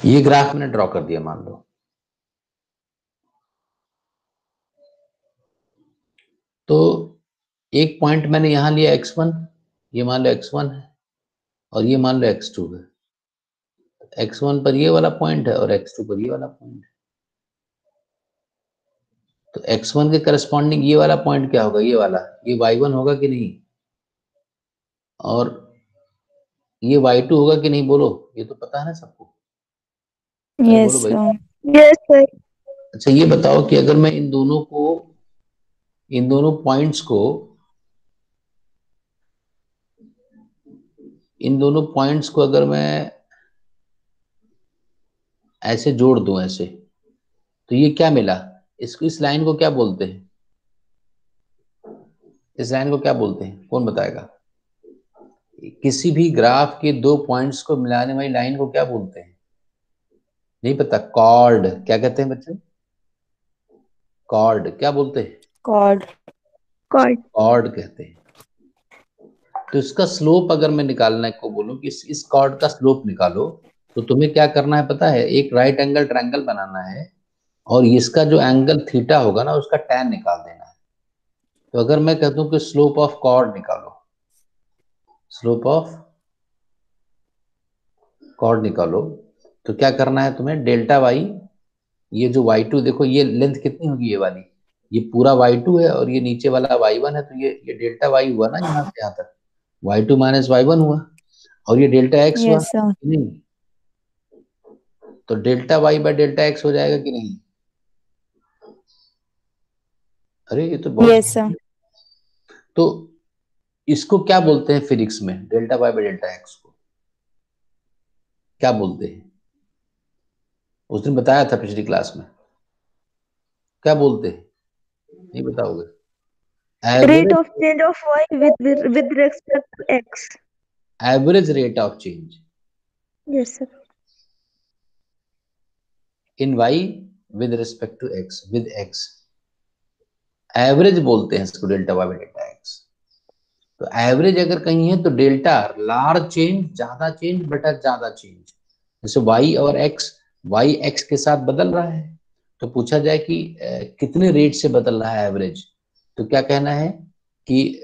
ये ग्राफ मैंने ड्रॉ कर दिया मान लो। तो एक पॉइंट मैंने यहां लिया x1, ये मान लो x1 है और ये मान लो x2 है। x1 पर ये वाला पॉइंट है और x2 पर ये वाला पॉइंट है। तो x1 के करस्पॉन्डिंग ये वाला पॉइंट क्या होगा, ये वाला, ये y1 होगा कि नहीं, और ये y2 होगा कि नहीं, बोलो, ये तो पता है ना सबको। अरे बोलो यस भाई। Yes sir. अच्छा ये बताओ कि अगर मैं इन दोनों पॉइंट्स को अगर मैं ऐसे जोड़ दूं ऐसे, तो ये क्या मिला, इसको, इस लाइन को क्या बोलते हैं, इस लाइन को क्या बोलते हैं, कौन बताएगा। किसी भी ग्राफ के दो पॉइंट्स को मिलाने वाली लाइन को क्या बोलते हैं, नहीं पता, कॉर्ड, क्या कहते हैं बच्चे, कॉर्ड, क्या बोलते हैं, कॉर्ड। कॉर्ड। कॉर्ड कहते हैं। तो इसका स्लोप अगर मैं निकालने को बोलूं कि इस कॉर्ड का स्लोप निकालो, तो तुम्हें क्या करना है पता है, एक राइट एंगल ट्रायंगल बनाना है और इसका जो एंगल थीटा होगा ना उसका tan निकाल देना है। तो अगर मैं कहता हूं कि स्लोप ऑफ कॉर्ड निकालो, स्लोप ऑफ कॉर्ड निकालो, तो क्या करना है तुम्हें, डेल्टा वाई, ये जो y2 देखो, ये लेंथ कितनी होगी ये वाली, ये पूरा y2 है और ये नीचे वाला y1 है, तो ये डेल्टा y हुआ ना यहाँ से यहाँ तक, y2 माइनस y1 हुआ, और ये डेल्टा x हुआ यस सर। नहीं, तो delta y by delta x हो जाएगा कि नहीं। अरे ये तो बहुत, यस सर। तो इसको क्या बोलते हैं फिजिक्स में, delta y by delta x को क्या बोलते हैं, उस दिन बताया था पिछली क्लास में, क्या बोलते हैं, नहीं बताओगे, Rate average, of change of y with respect to x. Average rate of change Yes sir. In y with respect to x, with x, average बोलते हैं इसको, delta y by delta x। तो एवरेज अगर कहीं है तो डेल्टा लार्ज चेंज, ज्यादा चेंज बटा ज्यादा चेंज, जैसे y और x, y x के साथ बदल रहा है, तो पूछा जाए कि कितने रेट से बदल रहा है एवरेज, तो क्या कहना है कि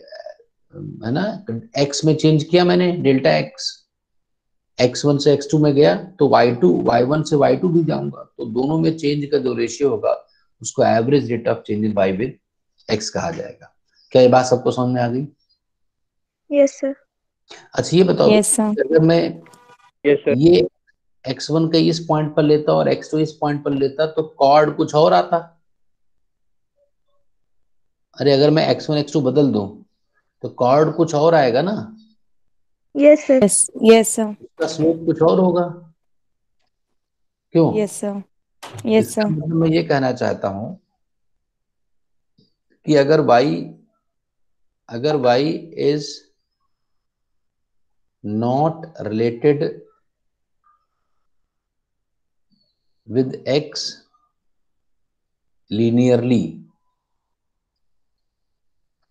है ना, x में चेंज किया मैंने डेल्टा x, x1 से x2 में गया तो y1 से y2 भी जाऊंगा, तो दोनों में चेंज का जो रेशियो होगा उसको average rate of change in y with x कहा जाएगा। क्या ये बात सबको समझ में आ गई। Yes sir. अच्छा ये बताओ, यस सर। अगर मैं ये x1 का इस पॉइंट पर लेता और x2 इस पॉइंट पर लेता तो कॉर्ड कुछ और आता। अरे अगर मैं x1 x2 बदल दूं तो कॉर्ड कुछ और आएगा ना, Yes sir. Yes yes sir. उसका स्लोप कुछ और होगा, क्यों। Yes sir. यस इसका सर। मतलब मैं ये कहना चाहता हूं कि अगर y is not related with x linearly,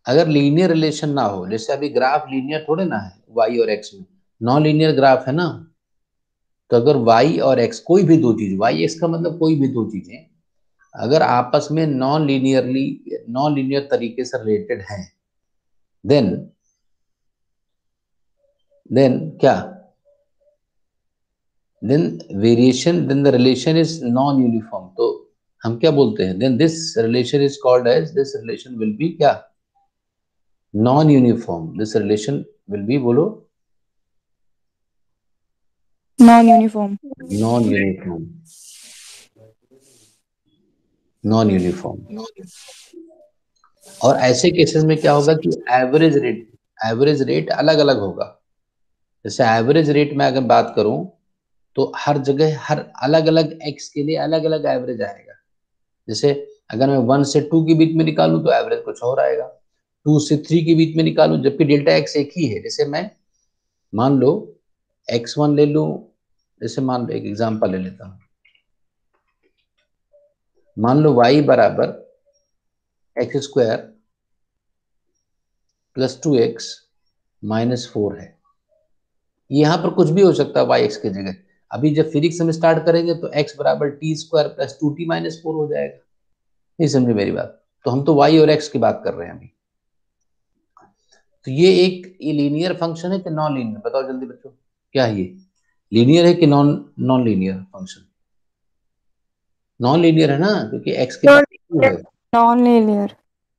अगर लीनियर रिलेशन ना हो, जैसे अभी ग्राफ लीनियर थोड़े ना है y और x में, नॉन लीनियर ग्राफ है ना, तो अगर y और x कोई भी दो चीज, y x का मतलब कोई भी दो चीजें अगर आपस में नॉन लीनियर तरीके से रिलेटेड हैं, देन क्या, then the relation is non uniform, तो हम क्या बोलते हैं, then this relation is called as, this relation will be क्या, non uniform, this relation will be, बोलो, non uniform. Non uniform, non uniform. और ऐसे केसेस में क्या होगा कि एवरेज रेट अलग अलग होगा, जैसे एवरेज रेट में अगर बात करूं तो हर जगह हर अलग अलग एक्स के लिए अलग अलग एवरेज आएगा, जैसे अगर मैं 1 से 2 के बीच में निकालूं तो एवरेज कुछ और आएगा, 2 से 3 के बीच में निकालूं जबकि डेल्टा एक्स एक ही है, जैसे मैं मान लो x1 ले लूं, जैसे मान लो एक एग्जांपल ले लेता हूं, मान लो y बराबर x² + 2x - 4 है, यहाँ पर कुछ भी हो सकता है y x की जगह, अभी जब फिजिक्स में स्टार्ट करेंगे तो x बराबर T square plus 2t minus 4 हो जाएगा। नहीं समझे मेरी बात? तो हम तो y और x की बात कर रहे हैं अभी। तो ये एक लीनियर फंक्शन है कि नॉन लीनियर? बताओ जल्दी बच्चों, क्या है ये? लीनियर है कि non non linear function? Non linear है ना, क्योंकि x की पावर 2 है। Non linear.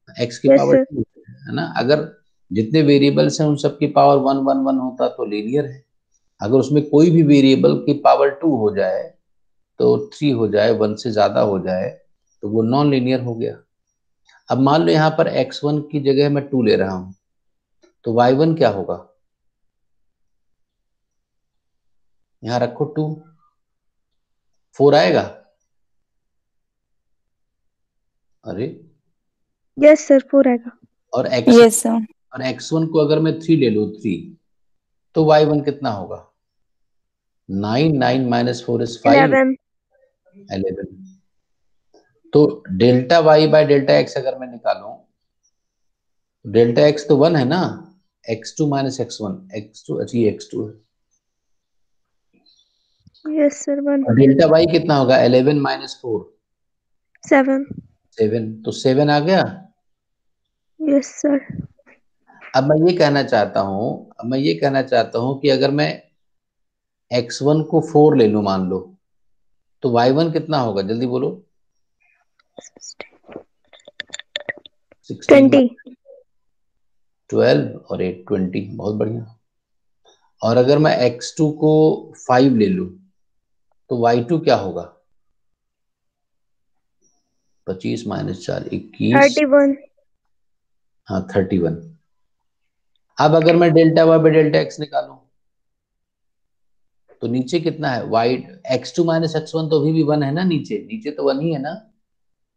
x की पावर 2 है ना। अगर जितने वेरिएबल्स हैं उन सब की पावर 1 1 1 होता तो लीनियर है। अगर उसमें कोई भी वेरिएबल की पावर 2 हो जाए, तो 3 हो जाए, 1 से ज्यादा हो जाए, तो वो नॉन लीनियर हो गया। अब मान लो यहाँ पर x1 की जगह मैं 2 ले रहा हूं, तो y1 क्या होगा? यहाँ रखो 2, 4 आएगा? अरे, यस सर, 4 आएगा। और x यस सर। और x1 को अगर मैं 3 ले लूं, 3, तो y1 कितना होगा? 9, 9 माइनस 4 इज 5, 11। 11। तो delta y by delta x अगर मैं निकालूं, डेल्टा एक्स तो 1 है ना, x2 माइनस x1, x2, अच्छा ये x2 है, यस सर, 1। और डेल्टा वाई कितना होगा? 11 माइनस 4, 7। 7, तो 7 आ गया। Yes sir. अब मैं ये कहना चाहता हूं कि अगर मैं x1 को 4 ले लूं मान लो, तो y1 कितना होगा? जल्दी बोलो। 16, 20। 12 और 8, 20, बहुत बढ़िया। और अगर मैं x2 को 5 ले लूं, तो y2 क्या होगा? 25 माइनस 4, 21। 31। हाँ, 31। अब अगर मैं delta y by delta x निकालूं, तो नीचे कितना है? वाई x2 माइनस x1 तो अभी भी 1 है ना, नीचे नीचे तो 1 ही है ना,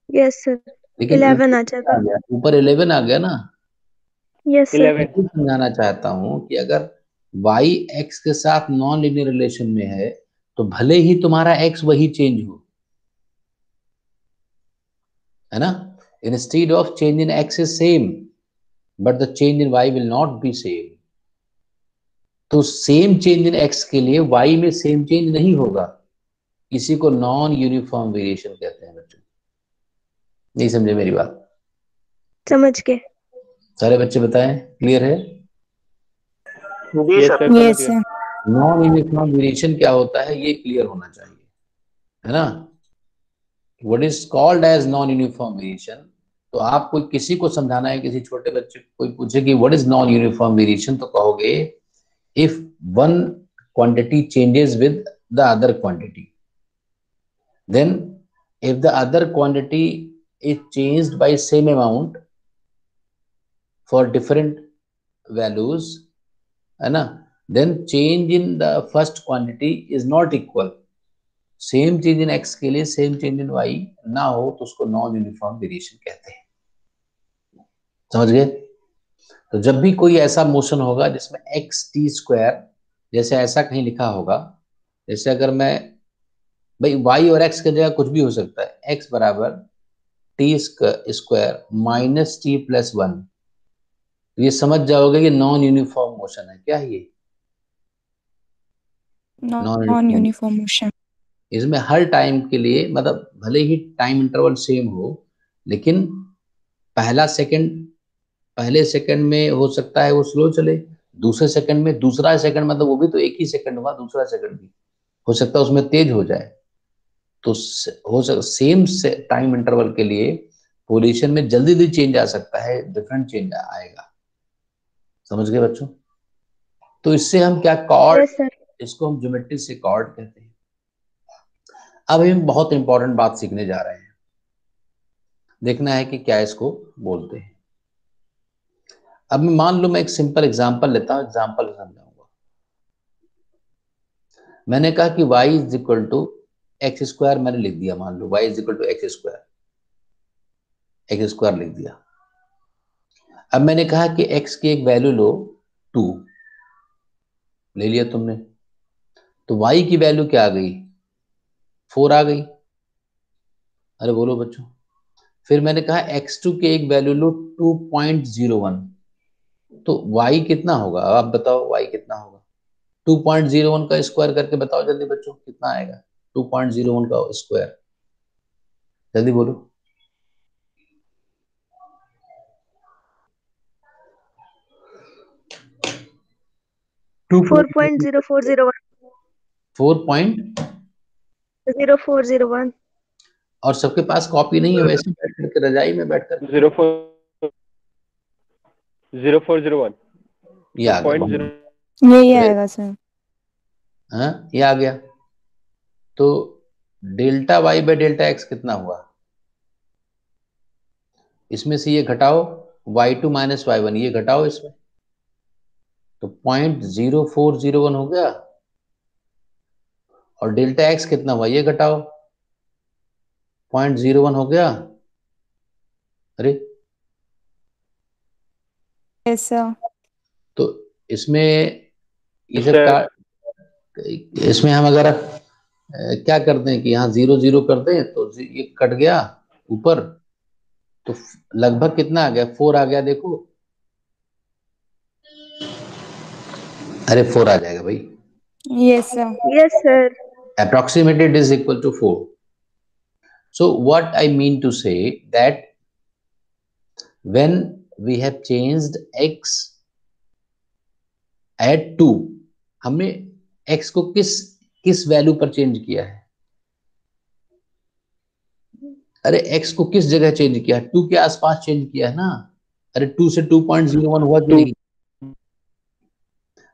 यस सर, लेकिन 11 ऊपर आ कितना जाएगा। आ गया? ऊपर 11 आ गया ना। Yes sir. 11। मैं समझाना चाहता हूं कि अगर y x के साथ नॉन लीनियर रिलेशन में है, तो भले ही तुम्हारा x वही चेंज हो, है ना, instead of change in x is same, but the change in y will not be same. तो सेम चेंज इन x के लिए y में सेम चेंज नहीं होगा। इसी को नॉन यूनिफॉर्म वेरिएशन कहते हैं बच्चों। नहीं समझे मेरी बात? समझ गए। सारे बच्चे बताएं, क्लियर है? जी yes sir. Sir. Yes sir. Non uniform variation क्या होता है, ये क्लियर होना चाहिए, है ना। What is called as non uniform variation? तो आप कोई किसी को समझाना है, किसी छोटे बच्चे को कोई पूछे कि what is non uniform variation, तो कहोगे if one quantity changes with the other quantity, then if the other quantity is changed by same amount for different values, है ना, then change in the first quantity is not equal, same change in x के लिए same change in y ना हो, तो उसको non uniform variation कहते हैं। समझ गए? तो जब भी कोई ऐसा मोशन होगा जिसमें एक्स टी स्क्वायर, जैसे ऐसा कहीं लिखा होगा, जैसे अगर मैं, भाई y और x की जगह कुछ भी हो सकता है, x बराबर T square minus T plus 1, ये समझ जाओगे ये नॉन यूनिफॉर्म मोशन है। क्या है ये? Non non uniform. Uniform motion. इसमें हर टाइम के लिए, मतलब भले ही टाइम इंटरवल सेम हो, लेकिन पहला सेकंड, पहले सेकंड में हो सकता है वो स्लो चले, दूसरे सेकंड में, दूसरा सेकंड मतलब वो भी तो एक ही सेकंड हुआ, दूसरा सेकंड भी हो सकता है उसमें तेज हो जाए। तो हो सकता सेम से टाइम इंटरवल के लिए पोजीशन में जल्दी जल्दी चेंज आ सकता है, डिफरेंट चेंज आएगा। समझ गए बच्चों? तो इससे हम क्या कॉर्ड, यस सर। इसको हम ज्योमेट्री से कॉर्ड कहते हैं। अब हम बहुत इंपॉर्टेंट बात सीखने जा रहे हैं, देखना है कि क्या इसको बोलते हैं। अब मान लो मैं एक सिंपल एग्जांपल लेता हूं, एग्जांपल समझाऊंगा। मैंने कहा कि y is equal to x square, मैंने लिख दिया, मान लो y is equal to x square, x square लिख दिया। अब मैंने कहा कि x की एक वैल्यू लो 2, ले लिया तुमने, तो y की वैल्यू क्या आ गई? 4 आ गई। अरे बोलो बच्चों। फिर मैंने कहा x2 के एक वैल्यू लो 2.01, तो y कितना होगा? अब आप बताओ y कितना होगा? 2.01 का स्क्वायर करके बताओ जल्दी बच्चों, कितना आएगा 2.01 का स्क्वायर, जल्दी बोलो। 4.0401. 4.0401 और सबके पास कॉपी नहीं है, वैसे बैठ करके रजाई में बैठ कर 0401 ये आ गया, यही आएगा सर। हाँ ये आ गया। तो delta y by delta x कितना हुआ, इसमें से ये घटाओ y2 माइनस y1, ये घटाओ इसमें, तो 0.0401 हो गया। और डेल्टा एक्स कितना हुआ, ये घटाओ 0.01 हो गया। अरे यस सर। तो इसमें ये सब का, इसमें हम अगर क्या करते हैं कि यहाँ 0 0 कर दें तो ये कट गया ऊपर, तो लगभग कितना आ गया, 4 आ गया देखो। अरे 4 आ जाएगा भाई। Yes sir. Yes, sir. Approximated is equal to 4. So what I mean to say that when we have changed x at 2, हमने x को किस वैल्यू पर चेंज किया है, अरे x को किस जगह चेंज किया है, 2 के आसपास चेंज किया है ना। अरे 2 से 2.01 हुआ कि नहीं,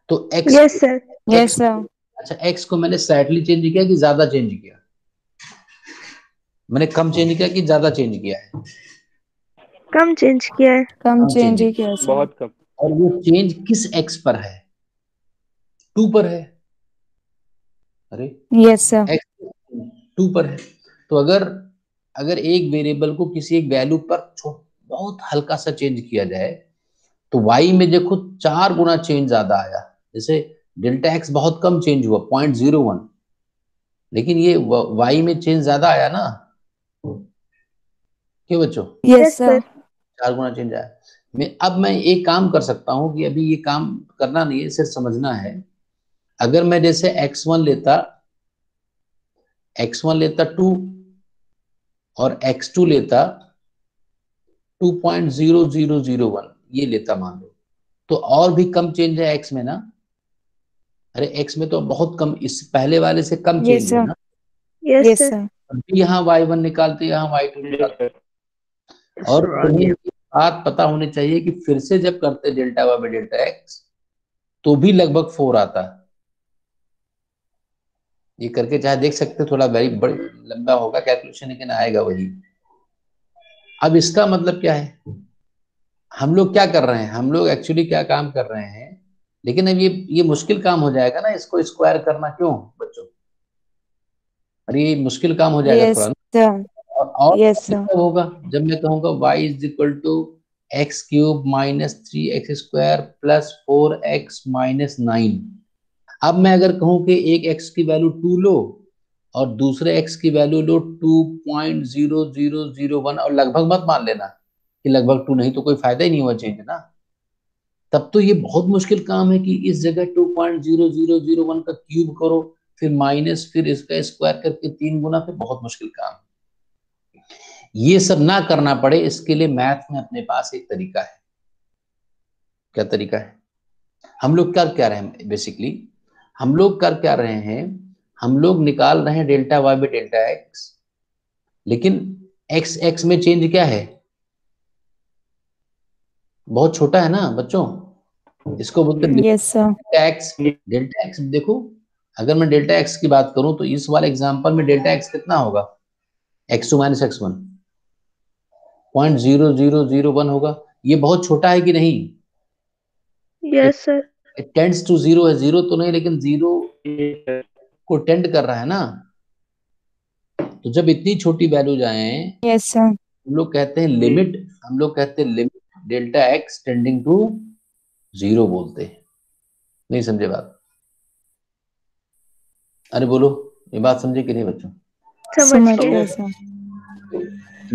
तो x, Yes, sir. Yes sir. अच्छा x को मैंने स्लाइटली चेंज किया कि ज्यादा चेंज किया, मैंने कम चेंज किया कि ज्यादा चेंज किया है, कम चेंज किया है. कम कम चेंज change ही किया सर। बहुत कम। और वो चेंज किस x पर है, 2 पर है। अरे यस सर। x 2 पर है। तो अगर एक वेरिएबल को किसी एक वैल्यू पर बहुत हल्का सा चेंज किया जाए तो y में देखो 4 गुना चेंज ज्यादा आया। जैसे डेल्टा x बहुत कम चेंज हुआ 0.01, लेकिन ये y में चेंज ज्यादा आया ना, क्यों बच्चों, यस सर। 4 गुना चेंज आया। मैं एक काम कर सकता हूँ कि अभी ये काम करना नहीं है, सिर्फ समझना है। अगर मैं जैसे x1 लेता 2 और x2 लेता 2.0001, ये लेता मान लो, तो और भी कम चेंज है x में ना। अरे x में तो बहुत कम, इस पहले वाले से कम यस चेंज है सर। ना। Yes, yes sir. सर। अभी यहाँ y1 निकालते, यहाँ y2 निकालते, और तुम्हें ये बात पता होनी चाहिए कि फिर से जब करते delta y by delta x तो भी लगभग 4 आता है। ये करके चाहे देख सकते, थोड़ा बड़ी लंबा होगा कैलकुलेशन, लेकिन आएगा वही। अब इसका मतलब क्या है, हम लोग क्या कर रहे हैं, हम लोग एक्चुअली क्या काम कर रहे हैं, लेकिन अब ये मुश्किल काम हो जाएगा ना इसको स्क्वायर करना, क्यों बच्चों, अरे ये मुश्किल काम हो जाएगा थोड़ा यस ना। सर। और यस सर। क्या होगा जब मैं कहूंगा y is equal to x cube minus 3x square plus 4x minus 9। अब मैं अगर कहूं कि एक x की वैल्यू 2 लो और दूसरे x की वैल्यू लो 2.0001, और लगभग मत मान लेना कि लगभग 2, नहीं तो कोई फायदा ही नहीं हुआ चेंज ना। तब तो ये बहुत मुश्किल काम है कि इस जगह 2.0001 का क्यूब करो, फिर माइनस, फिर इसका स्क्वायर करके 3 गुना, फिर बहुत मुश्किल काम। ये सब ना करना पड़े इसके लिए मैथ में अपने पास एक तरीका है। क्या तरीका है, हम लोग कर क्या रहे हैं, बेसिकली हम लोग कर क्या रहे हैं, हम लोग निकाल रहे हैं delta y by delta x, लेकिन एक्स एक्स में चेंज क्या है, बहुत छोटा है ना बच्चों, इसको बोलते हैं yes sir. Delta x. Delta x देखो, अगर मैं डेल्टा एक्स की बात करूं तो इस वाले एग्जांपल में डेल्टा एक्स कितना होगा, x2 माइनस x1, 0.0001 होगा। ये बहुत छोटा है कि नहीं, Yes, sir. It tends to 0 है, 0 तो नहीं लेकिन 0 को टेंड कर रहा है ना। तो जब इतनी छोटी वैल्यू जाए, यस सर। हम लोग कहते हैं लिमिट, हम लोग कहते हैं limit delta x tending to 0 बोलते हैं। नहीं समझे बात, अरे बोलो, ये बात समझे कि नहीं बच्चों। समझ गया गए. सर।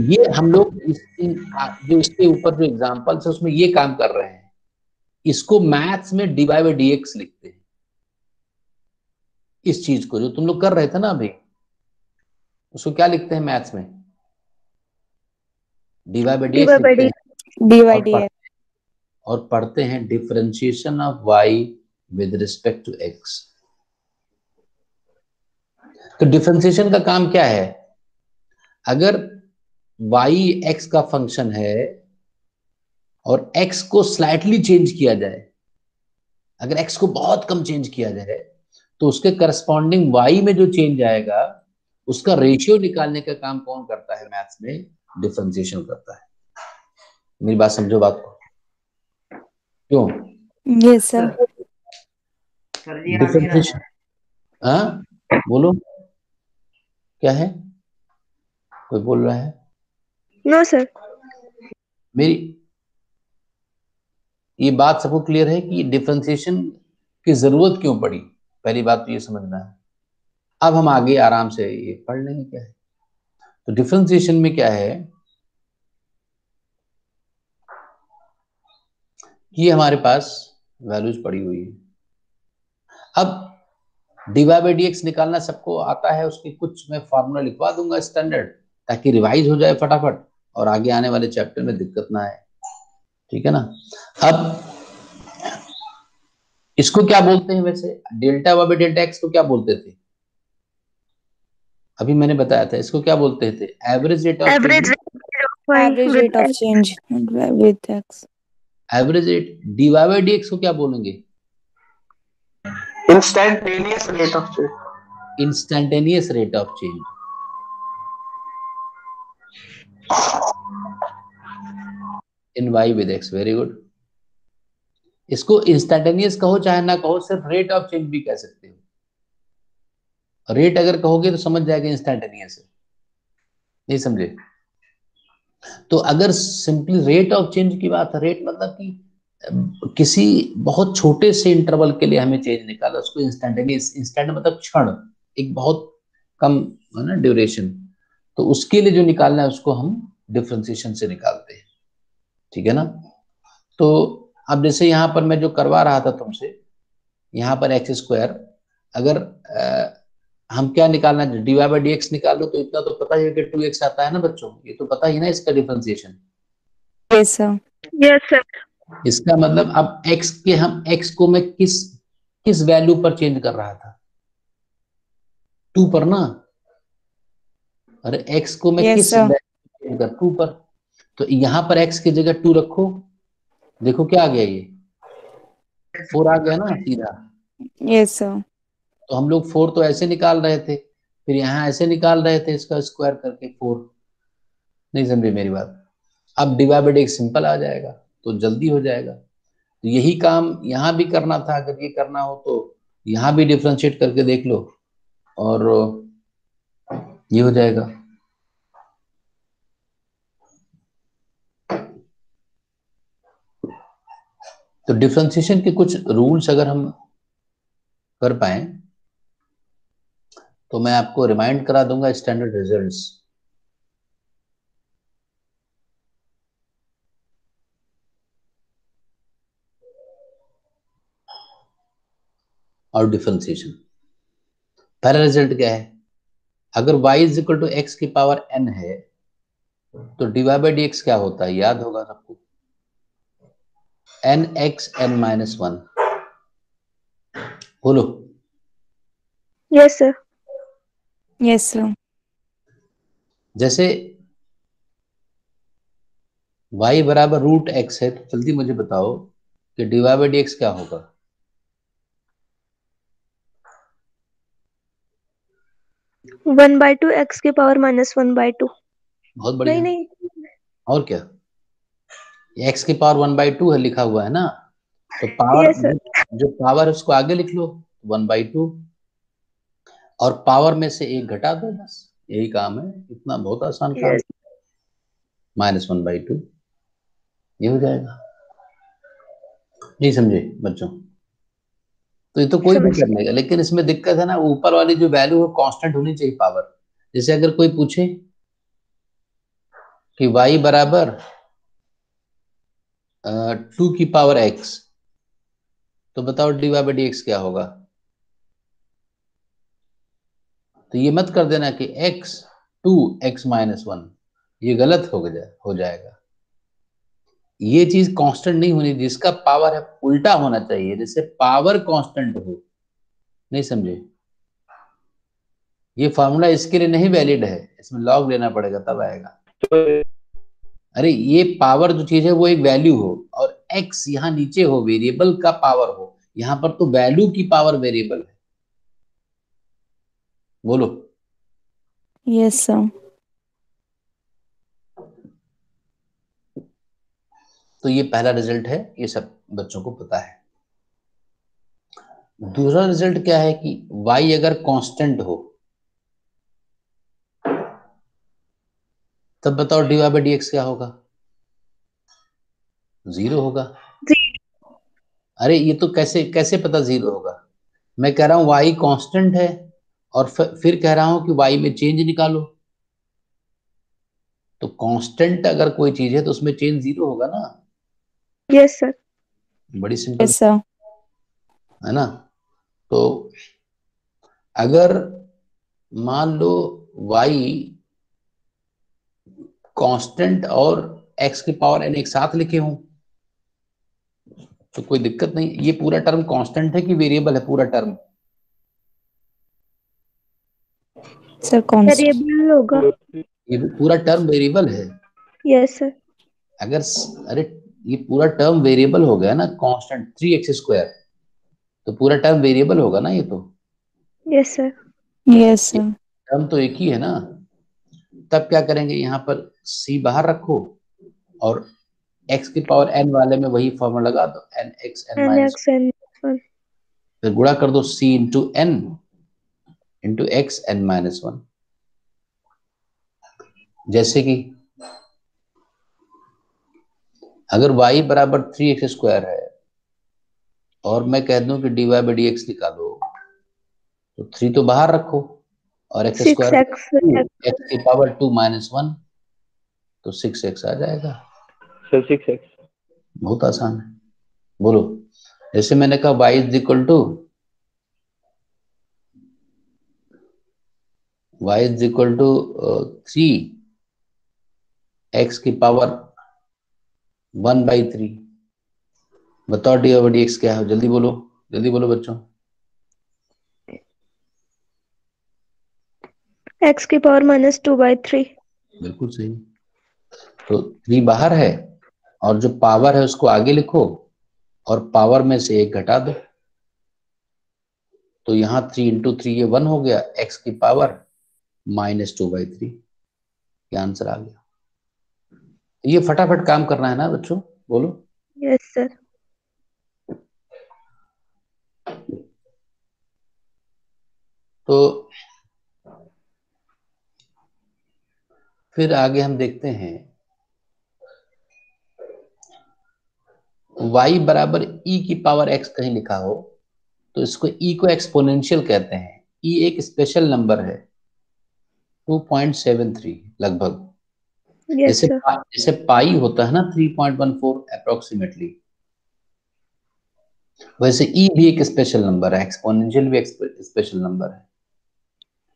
ये हम लोग जो इसके ऊपर जो एग्जांपल्स है उसमें ये काम कर रहे हैं, इसको मैथ्स में dy बाय dx लिखते हैं। इस चीज को जो तुम लोग कर रहे थे ना अभी, उसको क्या लिखते हैं मैथ्स में? डीवाई बाई डीएक्स लिखते हैं। dy और पढ़ते हैं differentiation of y with respect to x. तो डिफरेंशिएशन का काम क्या है? अगर y x का फंक्शन है और x को स्लाइटली चेंज किया जाए, अगर x को बहुत कम चेंज किया जाए तो उसके करस्पॉन्डिंग y में जो चेंज आएगा उसका रेशियो निकालने का काम कौन करता है मैथ्स में? डिफरेंशिएशन करता है। मेरी बात समझो बात को। क्यों? yes sir डिफरेंशिएशन, हाँ बोलो क्या है? कोई बोल रहा है? No sir. मेरी ये बात सबको क्लियर है कि डिफरेंशिएशन की जरूरत क्यों पड़ी? पहली बात तो ये समझना है। अब हम आगे आराम से ये पढ़ लेंगे क्या है। तो डिफरेंशिएशन में क्या है कि हमारे पास वैल्यूज पड़ी हुई है। अब डीवाई बाई डी एक्स निकालना सबको आता है, उसके कुछ मैं फॉर्मूला लिखवा दूंगा स्टैंडर्ड, ताकि रिवाइज हो जाए फटाफट और आगे आने वाले चैप्टर में दिक्कत ना आए। ठीक है ना? अब इसको क्या बोलते हैं वैसे? Delta y by delta x को क्या बोलते थे? अभी मैंने बताया था, इसको क्या बोलते थे? Average rate of average average rate of change with x average rate. Dy by d x को क्या बोलेंगे? Instantaneous rate of change. Instantaneous rate of change. In y with x, very good. इसको इंस्टैंटेनियस कहो चाहे ना कहो, सिर्फ rate of change भी कह सकते हो। रेट अगर कहोगे तो समझ जाएगा इंस्टैंटेनियस है, नहीं समझे? तो अगर सिंपली रेट ऑफ चेंज की बात है, रेट मतलब कि किसी बहुत छोटे से इंटरवल के लिए हमें चेंज निकाला, उसको इंस्टैंटेनियस। इंस्टेंट मतलब क्षण, एक बहुत कम है ना ड्यूरेशन। तो उसके लिए जो निकालना है उसको हम डिफरेंशिएशन से निकालते हैं। ठीक है ना? तो अब जैसे यहाँ पर मैं जो करवा रहा था तुमसे, यहाँ पर एक्स स्क्वायर, अगर हम क्या निकालना है? डीवाई बाई डी एक्स निकाल लो। तो इतना तो पता ही है कि 2x आता है ना बच्चों, ये तो पता ही ना इसका differentiation. yes sir yes sir. इसका मतलब अब x के, हम x को मैं किस किस वैल्यू पर चेंज कर रहा था? 2 पर ना। अरे x को मैं yes किस sir वैल्यू चेंज कर? 2 पर। तो यहाँ पर x की जगह 2 रखो, देखो क्या आ गया, ये 4 आ गया ना सीधा। yes sir तो हम लोग 4 तो ऐसे निकाल रहे थे, फिर यहाँ ऐसे निकाल रहे थे, इसका स्क्वायर करके 4। नहीं समझे मेरी बात? अब डिवाइड बाई एक सिंपल आ जाएगा तो जल्दी हो जाएगा। तो यही काम यहाँ भी करना था। अगर ये करना हो तो यहाँ भी डिफ्रेंशिएट करके देख लो और ये हो जाएगा। तो डिफ्रेंशिएशन के कुछ रूल्स अगर हम कर पाए तो मैं आपको रिमाइंड करा दूंगा स्टैंडर्ड रिजल्ट्स। और डिफरेंशिएशन, पहला रिजल्ट क्या है? अगर y is equal to x की पावर n है तो डिवाइड बाई डी एक्स क्या होता है? याद होगा सबको, n x n माइनस 1। बोलो। Yes sir. yes sir जैसे y बराबर रूट एक्स है, तो जल्दी मुझे बताओ कि डिवाइड बाई डी एक्स क्या होगा? वन बाई टू एक्स की power minus one by two. बहुत बढ़िया। नहीं और क्या? एक्स की पावर 1/2 है लिखा हुआ है ना, तो पावर यस सर। जो पावर है उसको आगे लिख लो 1/2 और पावर में से एक घटा दो, बस यही काम है। इतना बहुत आसान काम। यस -1/2 ये हो जाएगा। नहीं समझे बच्चों? तो ये तो कोई भी समझ। कर लेगा, लेकिन इसमें दिक्कत है ना, ऊपर वाली जो वैल्यू है कांस्टेंट होनी चाहिए पावर। जैसे अगर कोई पूछे कि y बराबर 2 की पावर x, तो बताओ डिवाइड बाई डी एक्स क्या होगा? तो ये मत कर देना कि x 2x - 1, ये गलत हो जाएगा। ये चीज कांस्टेंट नहीं होनी, जिसका पावर है उल्टा होना चाहिए, जैसे पावर कांस्टेंट हो। नहीं समझे? ये फॉर्मूला इसके लिए नहीं वैलिड है, इसमें लॉग लेना पड़ेगा तब आएगा। अरे ये पावर जो चीज है वो एक वैल्यू हो, और एक्स यहाँ नीचे हो, वेरिएबल का पावर हो। यहाँ पर तो वैल्यू की पावर वेरिएबल है। बोलो। Yes, sir. तो ये पहला रिजल्ट है, ये सब बच्चों को पता है। दूसरा रिजल्ट क्या है कि y अगर कांस्टेंट हो, तब बताओ dy/dx क्या होगा? 0 होगा। अरे ये तो कैसे कैसे पता 0 होगा? मैं कह रहा हूं y कांस्टेंट है, और फिर कह रहा हूं कि y में चेंज निकालो। तो कांस्टेंट अगर कोई चीज है तो उसमें चेंज 0 होगा ना। Yes sir. बड़ी सिंपल Yes, sir. है ना। तो अगर मान लो y कांस्टेंट और x की पावर n एक साथ लिखे हों, तो कोई दिक्कत नहीं। ये पूरा टर्म कांस्टेंट है कि वेरिएबल है? पूरा टर्म Sir, constant. वेरिएबल होगा। ये पूरा टर्म वेरिएबल है। Yes sir. अगर अरे ये पूरा टर्म वेरिएबल हो गया ना, कांस्टेंट 3x², तो पूरा टर्म वेरिएबल होगा ना ये तो। Yes sir. Yes, sir. Term तो एक ही है ना। तब क्या करेंगे, यहाँ पर c बाहर रखो, और x की पावर n वाले में वही फॉर्मूला लगा दो, nx n n - x n 1। फिर गुणा कर दो c into n into x n - 1। जैसे कि अगर y बराबर 3x² है, और मैं कह दूं कि dy/dx निकालो, तो 3 तो बाहर रखो, और x² 6x x की पावर 2 - 1, तो 6x आ जाएगा। Sir 6x। बहुत आसान है। बोलो। जैसे मैंने कहा y = 3x की पावर 1/3। बताओ dy/dx क्या है? जल्दी बोलो बच्चों। x की पावर -2/3। बिल्कुल सही। तो 3 बाहर है, और जो पावर है उसको आगे लिखो, और पावर में से 1 घटा दो। तो यहाँ 3 इंटू 3 ये 1 हो गया, x की पावर -2/3। ये आंसर आ गया। ये फटाफट काम करना है ना बच्चों? बोलो। Yes sir. तो फिर आगे हम देखते हैं, y बराबर e की पावर x कहीं लिखा हो, तो इसको e को एक्सपोनेंशियल कहते हैं। e एक स्पेशल नंबर है, 2.73 लगभग। Yes sir. जैसे पाई होता है ना 3.14 अप्रोक्सीमेटली, वैसे e भी एक स्पेशल नंबर है, एक्सपोनेंशियल भी एक स्पेशल नंबर है।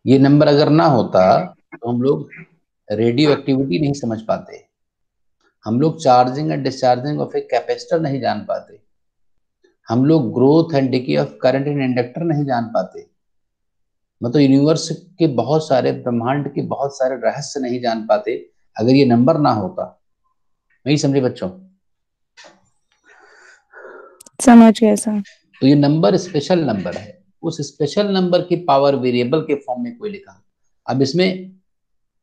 ये नंबर अगर ना होता तो हम लोग रेडियो एक्टिविटी नहीं समझ पाते, हम लोग charging and discharging of a capacitor नहीं जान पाते, हम लोग growth and decay of current in inductor नहीं जान पाते, मतलब यूनिवर्स के बहुत सारे, ब्रह्मांड के बहुत सारे रहस्य नहीं जान पाते अगर ये नंबर ना होता। नहीं समझे बच्चों? समझ गया सर। तो ये नंबर स्पेशल नंबर है, उस स्पेशल नंबर की पावर वेरिएबल के फॉर्म में कोई लिखा। अब इसमें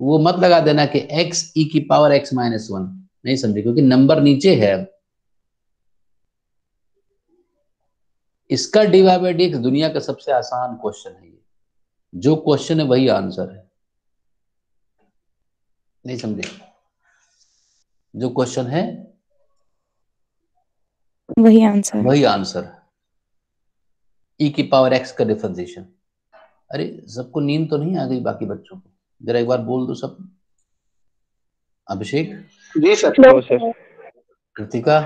वो मत लगा देना कि x e की पावर x - 1, नहीं समझे, क्योंकि नंबर नीचे है। इसका dy/dx दुनिया का सबसे आसान क्वेश्चन है। ये जो क्वेश्चन है वही आंसर है। नहीं समझे? जो क्वेश्चन है वही आंसर। वही आंसर है। e की पावर x का डिफरेंशिएशन। अरे सबको नींद तो नहीं आ गई? बाकी बच्चों को जरा एक बार बोल दो सब। अभिषेक, जी sir. No sir. Kritika,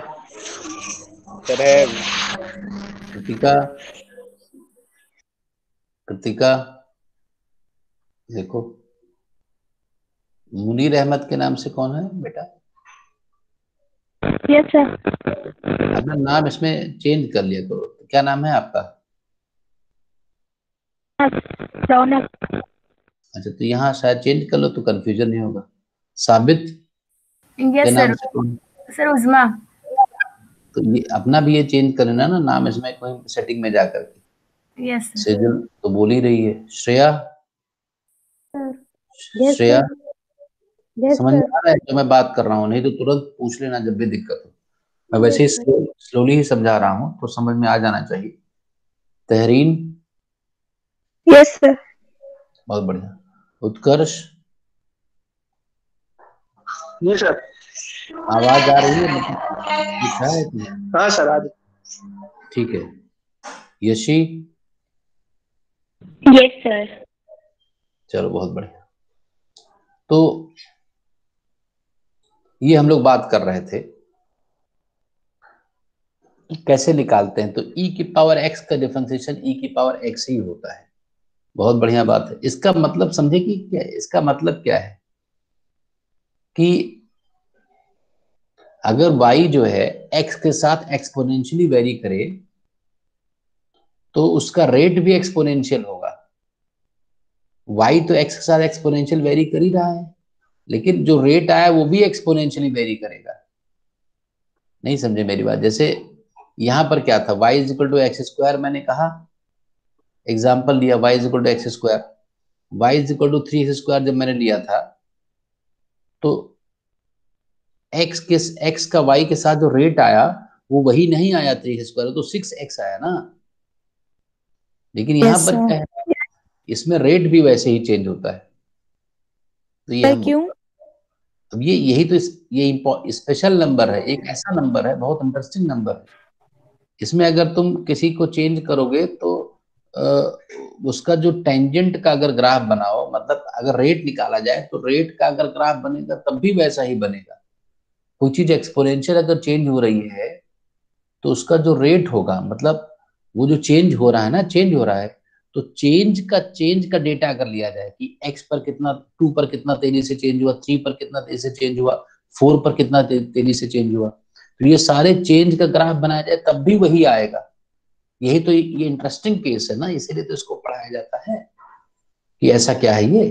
sir है। कृतिका, कृतिका, देखो, मुनीर अहमद के नाम से कौन है बेटा? Yes sir. अपना नाम इसमें चेंज कर लिया करो। क्या नाम है आपका? रौनक। अच्छा, तो यहाँ शायद चेंज कर लो तो कंफ्यूजन नहीं होगा। साबित के यस नाम सर। से कौन? सर उज़मा। तो ये अपना भी ये चेंज कर लेना ना नाम, इसमें कोई सेटिंग में जाकर के। Yes sir. सेजल तो बोल ही रही है। Shreya, yes Shreya sir. Yes समझ में सर। आ रहा है जो मैं बात कर रहा हूँ? नहीं तो तुरंत पूछ लेना जब भी दिक्कत हो। मैं वैसे ही यस सर। स्लोली ही समझा रहा हूँ तो समझ में आ जाना चाहिए। Tehreen, yes sir. बहुत बढ़िया। उत्कर्ष, जी सर। आवाज आ रही है? मतलब कुछ है इसमें? हाँ सर, आज ठीक है। Yeshi, yes sir. चलो बहुत बढ़िया। तो ये हम लोग बात कर रहे थे कि कैसे निकालते हैं। तो e की पावर x का डिफरेंशिएशन e की पावर x ही होता है। बहुत बढ़िया बात है। इसका मतलब समझे कि क्या है? इसका मतलब क्या है कि अगर y जो है x के साथ एक्सपोनेंशियली वेरी करे तो उसका रेट भी एक्सपोनेंशियल होगा। y तो x के साथ एक्सपोनेंशियल वेरी कर ही रहा है, लेकिन जो रेट आया वो भी एक्सपोनेंशियली वेरी करेगा। नहीं समझे मेरी बात? जैसे यहां पर क्या था, y is equal to x square, मैंने कहा एग्जाम्पल लिया y is equal to x square, y is equal to 3x square जब मैंने लिया था तो x का y के साथ जो रेट आया वो वही नहीं आया 3x स्क्वायर, तो 6x आया ना। लेकिन यहाँ यस पर सर। क्या है, इसमें रेट भी वैसे ही चेंज होता है। तो ये हम क्यों? अब ये यही तो ये स्पेशल नंबर है, एक ऐसा नंबर है, बहुत इंटरेस्टिंग नंबर है। इसमें अगर तुम किसी को चेंज करोगे तो अ, उसका जो टेंजेंट का अगर ग्राफ बनाओ, मतलब अगर रेट निकाला जाए तो रेट का अगर ग्राफ बनेगा तब भी वैसा ही बनेगा। कोई चीज एक्सपोनेंशियल अगर चेंज हो रही है तो उसका जो रेट होगा, मतलब वो जो चेंज हो रहा है ना, चेंज हो रहा है, तो चेंज का डेटा अगर लिया जाए कि एक्स पर कितना, टू पर कितना तेजी से चेंज हुआ, थ्री पर कितना तेजी से चेंज हुआ, फोर पर कितना तेजी से चेंज हुआ, तो ये सारे चेंज का ग्राफ बनाया जाए तब भी वही आएगा। यही तो ये इंटरेस्टिंग केस है ना, इसीलिए तो इसको पढ़ाया जाता है कि ऐसा क्या है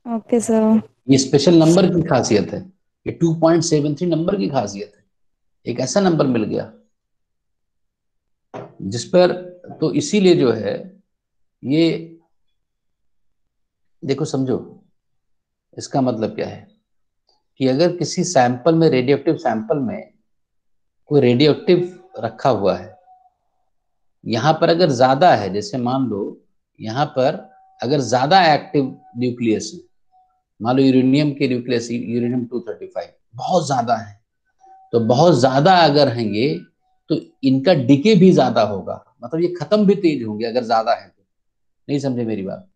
ओके सर। ये स्पेशल नंबर की खासियत है। ये 2.73 नंबर की खासियत है। एक ऐसा नंबर मिल गया जिस पर, तो इसीलिए जो है ये, देखो समझो इसका मतलब क्या है कि अगर किसी सैंपल में, रेडियो एक्टिव सैंपल में कोई रेडियो एक्टिव रखा हुआ है, यहां पर अगर ज्यादा है, जैसे मान लो यहां पर अगर ज्यादा एक्टिव न्यूक्लियस है, मान लो यूरेनियम के न्यूक्लियस, यूरेनियम 235 बहुत ज्यादा है, तो बहुत ज्यादा अगर हैंगे तो इनका डिके भी ज्यादा होगा, मतलब ये खत्म भी तेज होंगे अगर ज्यादा है तो। नहीं समझे मेरी बात?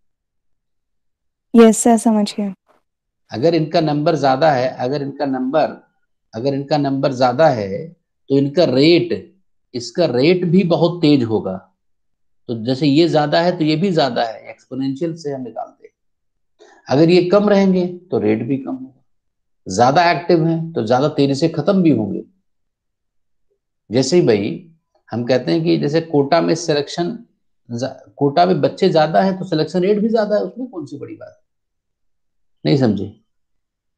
यस सर, समझ गए। अगर इनका नंबर ज्यादा है, अगर इनका नंबर ज्यादा है तो इनका रेट, इसका रेट भी बहुत तेज होगा। तो जैसे ये ज्यादा है तो ये भी ज्यादा है, एक्सपोनेंशियल से हम निकालते हैं। अगर ये कम रहेंगे तो रेट भी कम होगा। ज्यादा एक्टिव हैं तो ज्यादा तेजी से खत्म भी होंगे। जैसे ही भाई हम कहते हैं कि जैसे कोटा में बच्चे ज्यादा है तो सिलेक्शन रेट भी ज्यादा है, उसमें कौन सी बड़ी बात? नहीं समझे?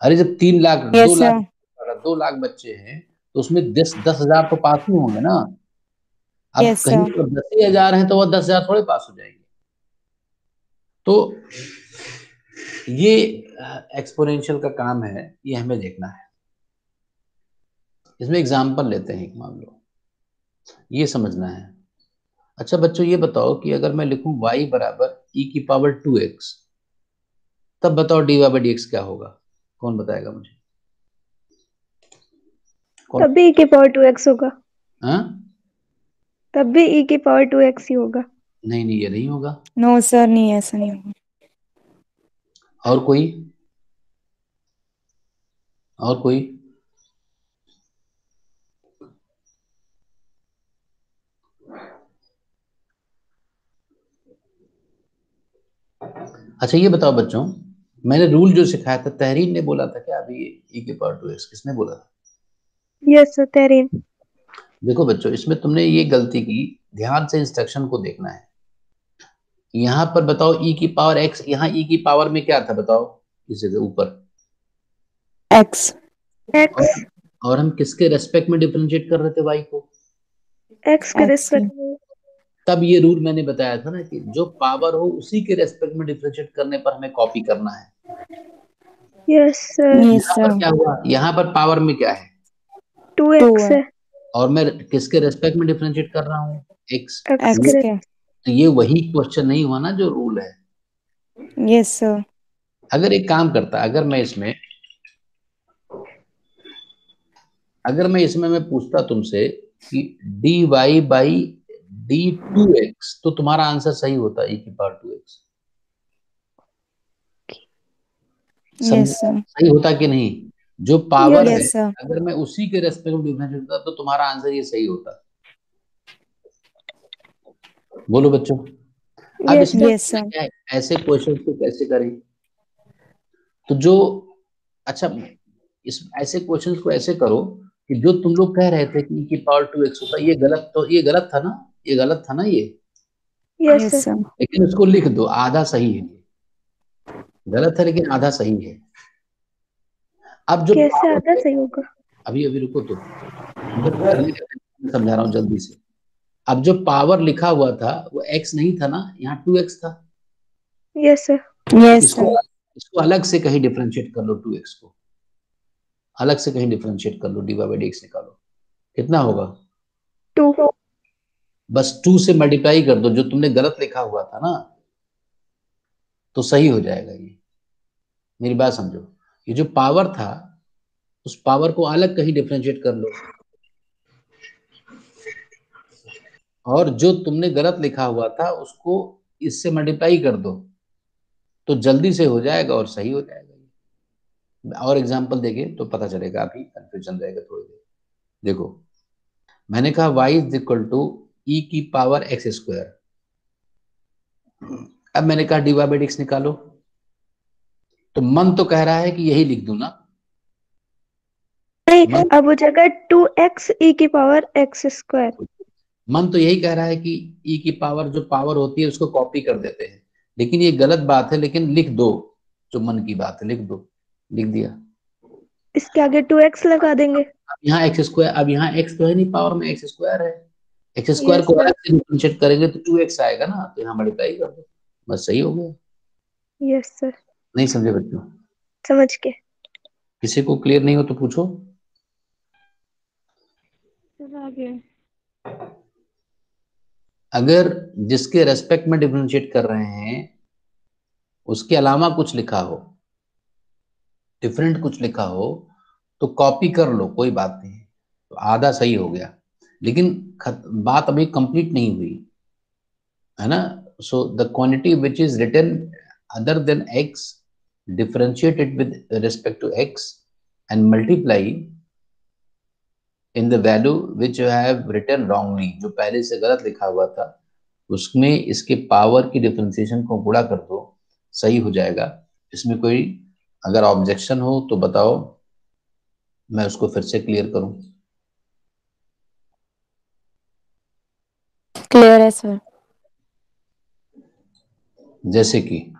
अरे जब 3 लाख, दो यस लाख सर। 2 लाख बच्चे हैं तो उसमें 10,000 तो पास ही होंगे ना। अब यस कहीं सर। पर 10,000 हैं तो वह 10,000 थोड़े पास हो जाएंगे। तो ये एक्सपोनेंशियल का काम है, ये हमें देखना है। इसमें एग्जांपल लेते हैं, एक मान लो ये समझना है। अच्छा बच्चों ये बताओ कि अगर मैं लिखूं y बराबर e की पावर 2x, तब बताओ dy बाई डी एक्स क्या होगा? कौन बताएगा मुझे? कौन? तब भी e की पावर 2x होगा। हाँ? तब भी e की पावर 2x ही होगा। नहीं नहीं, ये नहीं होगा। नो सर, नहीं, ऐसा नहीं होगा। और कोई? और कोई? अच्छा ये बताओ बच्चों, मैंने रूल जो सिखाया था तहरीन ने बोला था क्या अभी, e की पावर 2x किसने बोला था? यस सर, तेरीन। देखो बच्चों, इसमें तुमने ये गलती की, ध्यान से इंस्ट्रक्शन को देखना है। यहाँ पर बताओ e की पावर x, यहाँ e की पावर में क्या था बताओ, इसे से ऊपर X. एक्स। और हम किसके रेस्पेक्ट में डिफरेंशिएट कर रहे थे y को? एक्स के X. रिस्पेक्ट में। तब ये रूल मैंने बताया था ना कि जो पावर हो उसी के रेस्पेक्ट में डिफरेंशिएट करने पर हमें कॉपी करना है। Yes sir. Yes, यहाँ पर sir. क्या हुआ, यहाँ पर पावर में क्या है 2x 2. है। और मैं किसके रेस्पेक्ट में डिफरेंशिएट कर रहा हूँ, x। X X. के K. तो ये वही क्वेश्चन नहीं हुआ ना जो रूल है। Yes, sir. अगर एक काम करता, अगर मैं इसमें मैं पूछता तुमसे कि dy बाई d2x, तो तुम्हारा आंसर सही होता e की पावर 2x। Yes, sir. सही होता कि नहीं? जो पावर है Yes, sir. अगर मैं उसी के रेस्पेक्ट में डिफरेंशिएट करता तो तुम्हारा आंसर ये सही होता। बोलो बच्चों, अब यस इसमें सर। Yes, sir. क्या है, ऐसे क्वेश्चन को कैसे करें? तो जो, अच्छा, इस ऐसे क्वेश्चंस को ऐसे करो कि जो तुम लोग कह रहे थे कि e की पावर 2x होता, ये गलत, तो ये गलत था ना, ये गलत था ना ये, यस Yes, सर। sir. लेकिन उसको लिख दो आधा सही है, गलत है लेकिन आधा सही है। अब जो कैसे पावर आधा है, सही होगा? अभी अभी रुको तो, जब करने का मैं समझा रहा हूँ जल्दी से। अब जो पावर लिखा हुआ था वो x नहीं था ना, यहाँ 2x था। Yes sir. Yes, इसको sir. इसको अलग से कहीं डिफरेंशिएट कर लो, 2x को अलग से कहीं डिफरेंशिएट कर लो, dy बाई dx निकालो, कितना होगा? 2। बस 2 से मल्टीप्लाई कर दो, जो तुमने गलत लिखा हुआ था ना, तो सही हो जाएगा ये। मेरी बात समझो, ये जो पावर था उस पावर को अलग कहीं डिफरेंशिएट कर लो, और जो तुमने गलत लिखा हुआ था उसको इससे मल्टीप्लाई कर दो, तो जल्दी से हो जाएगा और सही हो जाएगा। और एग्जांपल देंगे तो पता चलेगा, अभी कंफ्यूजन रहेगा थोड़ी देर। देखो, मैंने कहा y is equal to e की पावर एक्स स्क्वायर। अब मैंने कहा डी वाई बाई डिक्स निकालो, तो मन तो कह रहा है कि यही लिख दूं ना, नहीं, अब हो जाएगा 2x e की पावर x स्क्वायर। मन तो यही कह रहा है कि ई की पावर जो पावर होती है उसको कॉपी कर देते हैं, लेकिन ये गलत बात है, लेकिन लिख दो, जो मन की बात है लिख दो, लिख दिया। इसके आगे 2x लगा देंगे। अब यहाँ एक्स स्क्वायर, अब यहाँ एक्स तो है नहीं पावर में, एक्स स्क्वायर है, एक्स स्क्वायर यस को सर। अलग से डिफरेंशिएट करेंगे तो 2x आएगा ना, तो यहाँ मल्टीप्लाई कर दो, बस सही हो गया। Yes sir. नहीं समझे बच्चों? समझ के। किसी को क्लियर नहीं हो तो पूछो। आगे। अगर जिसके रेस्पेक्ट में डिफरेंशिएट कर रहे हैं उसके अलावा कुछ लिखा हो, डिफरेंट कुछ लिखा हो, तो कॉपी कर लो, कोई बात नहीं, तो आधा सही हो गया। लेकिन बात अभी कंप्लीट नहीं हुई है ना। So the quantity which is written other than x, differentiate it with respect to x and multiply in the value which you have written wrongly, जो पहले से गलत लिखा हुआ था उसमें इसके पावर की डिफरेंशिएशन को गुणा कर दो, सही हो जाएगा। इसमें कोई अगर ऑब्जेक्शन हो तो बताओ, मैं उसको फिर से क्लियर करूं। Clear है, sir. जैसे कि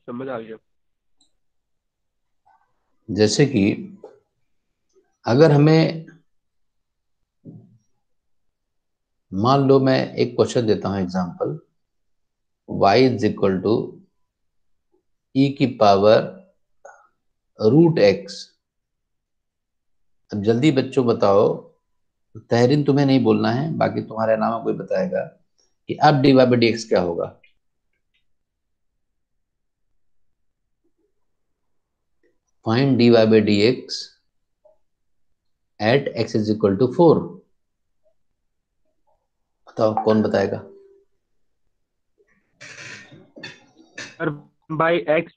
समझ आ गया। जैसे कि अगर हमें, मान लो मैं एक क्वेश्चन देता हूं example, y is equal to e की पावर रूट एक्स। अब जल्दी बच्चों बताओ, तहरीन तुम्हें नहीं बोलना है, बाकी तुम्हारे अलावा कोई बताएगा कि अब d y by d x क्या होगा। Find d y by d x at x is equal to 4। बताओ कौन बताएगा? और बाई एक्स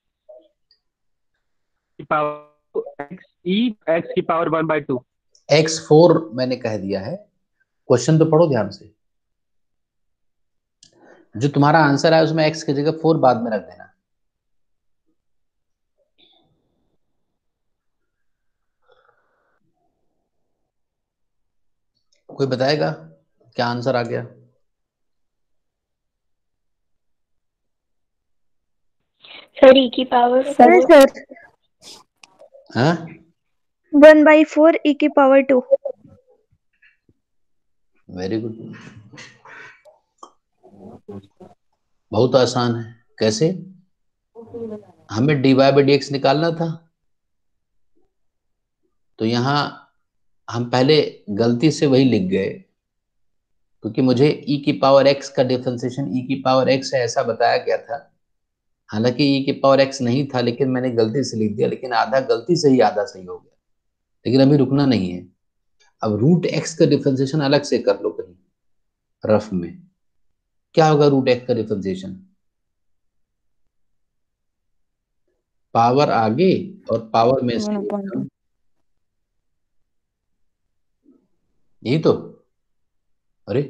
की पावर एक्स की पावर 1/2। x4 मैंने कह दिया है, क्वेश्चन तो पढ़ो ध्यान से। जो तुम्हारा आंसर है उसमें x की जगह 4 बाद में रख देना। कोई बताएगा क्या आंसर आ गया? सर e की पावर 4 सर हाँ 1/4 e की पावर 2। वेरी गुड, बहुत आसान है। कैसे? हमें dy by dx निकालना था, तो यहाँ हम पहले गलती से वही लिख गए, क्योंकि मुझे e की पावर x का डिफरेंशिएशन e की पावर x है ऐसा बताया गया था। हालांकि e की पावर x नहीं था, लेकिन मैंने गलती से लिख दिया, लेकिन आधा गलती से ही आधा सही हो गया। लेकिन अभी रुकना नहीं है, अब रूट x का डिफरेंशिएशन अलग से कर लो कहीं रफ में। क्या होगा रूट x का डिफरेंशिएशन? पावर आगे और पावर में से 1/2. यही तो। अरे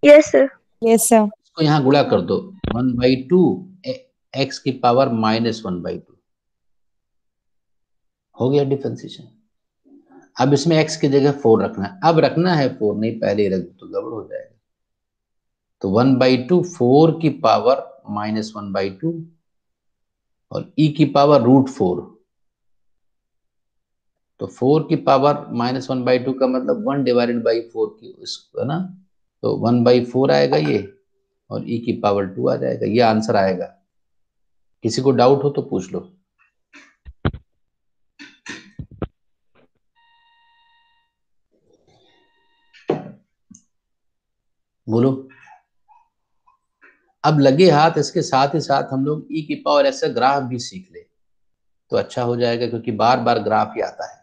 यस सर। Yes, sir. इसको यहाँ गुणा कर दो, 1/2 x की पावर -1/2 हो गया डिफरेंशिएशन। अब इसमें x की जगह 4 रखना है। अब रखना है 4 नहीं, पहले ही रख दो तो गड़बड़ हो जाएगा। तो 1/2 4 की पावर -1/2 और e की पावर √4। तो 4 की पावर -1/2 का मतलब 1/4 की इसको है ना, तो 1/4 आएगा ये, और e की पावर 2 आ जाएगा। ये आंसर आएगा। किसी को डाउट हो तो पूछ लो। बोलो। अब लगे हाथ इसके साथ ही साथ हम लोग e की पावर ऐसा ग्राफ भी सीख ले तो अच्छा हो जाएगा, क्योंकि बार बार ग्राफ ही आता है।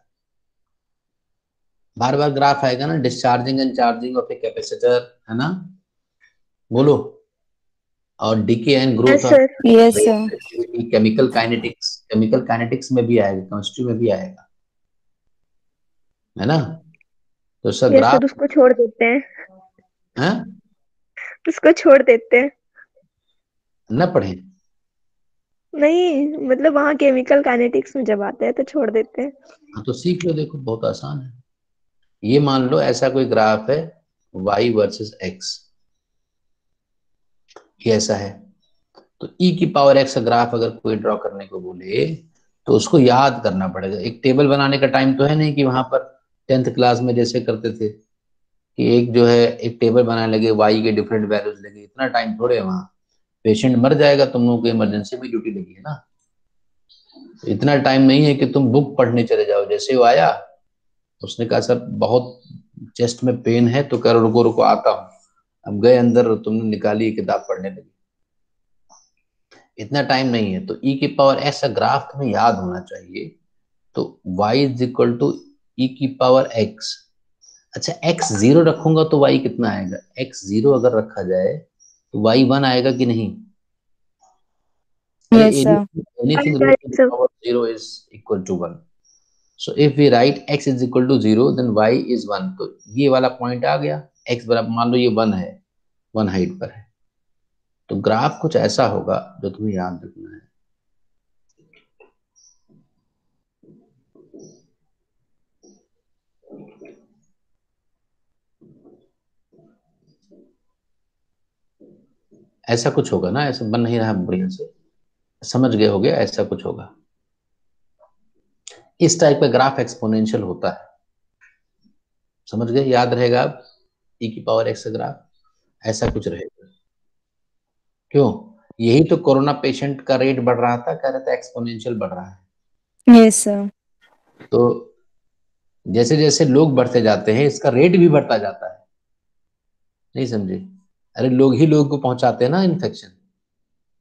बार बार ग्राफ आएगा ना, discharging and charging of a capacitor, है ना? बोलो। और decay and growth yes of sir. Yes, sir. Chemical kinetics, chemical kinetics में भी आएगा, केमिस्ट्री में भी आएगा, है ना? तो सर यस ग्राफ सर, उसको छोड़ देते हैं, है उसको छोड़ देते हैं। न पढ़े। नहीं मतलब वहाँ केमिकल काइनेटिक्स में जब आता है तो छोड़ देते हैं। हाँ तो सीख लो, देखो बहुत आसान है। ये मान लो ऐसा कोई ग्राफ है y वर्सेस x, ये ऐसा है। तो e की पावर x का ग्राफ अगर कोई ड्रॉ करने को बोले तो उसको याद करना पड़ेगा। एक टेबल बनाने का टाइम तो है नहीं कि वहां पर 10th क्लास में जैसे करते थे कि एक जो है एक टेबल बनाने लगे, y के डिफरेंट वैल्यूज लगे। इतना टाइम थोड़े है वहां, पेशेंट मर जाएगा, तुम लोगों को इमरजेंसी में ड्यूटी लगी है ना। इतना टाइम नहीं है कि तुम बुक पढ़ने चले जाओ। जैसे वो आया उसने कहा सर बहुत चेस्ट में पेन है, तो कह रुको रुको आता हूँ। अब गए अंदर, तुमने निकाली किताब पढ़ने लगी। इतना टाइम नहीं है। तो e की पावर ऐसा ग्राफ तुम्हें याद होना चाहिए। तो y is equal to e की पावर x। अच्छा x 0 रखूंगा तो y कितना आएगा? x 0 अगर रखा जाए तो y 1 आएगा कि नहीं? अरे Yes, sir. anything raised to the power 0 is equal to 1. So if we write x is equal to 0 then y is 1. तो ये वाला पॉइंट आ गया। x बराबर मान लो ये 1 है, 1 हाइट पर है, तो ग्राफ कुछ ऐसा होगा जो तुम्हें याद रखना है। ऐसा कुछ होगा ना, ऐसा बन नहीं रहा बढ़िया से, समझ गए होगे, ऐसा कुछ होगा। इस टाइप का ग्राफ एक्सपोनेंशियल होता है, समझ गए? याद रहेगा अब e की पावर x का ग्राफ ऐसा कुछ रहेगा। क्यों? यही तो कोरोना पेशेंट का रेट बढ़ रहा था, कह रहे थे एक्सपोनेंशियल बढ़ रहा है। Yes, sir. तो जैसे जैसे लोग बढ़ते जाते हैं इसका रेट भी बढ़ता जाता है। नहीं समझे? अरे लोग ही लोग को पहुंचाते हैं ना इन्फेक्शन।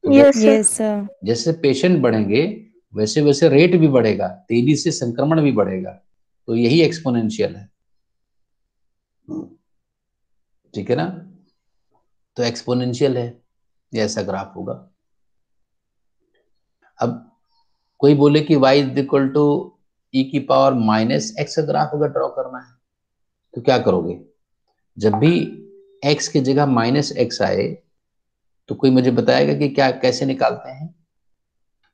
तो यस सर। Yes, sir. जैसे पेशेंट बढ़ेंगे वैसे वैसे रेट भी बढ़ेगा, तेजी से संक्रमण भी बढ़ेगा। तो यही एक्सपोनेंशियल है, ठीक है ना? तो एक्सपोनेंशियल है, ये ऐसा ग्राफ होगा। अब कोई बोले कि y is equal to e की पावर -x का ग्राफ अगर ड्रॉ करना है तो क्या करोगे? जब भी x की जगह -x आए तो कोई मुझे बताएगा कि क्या कैसे निकालते हैं?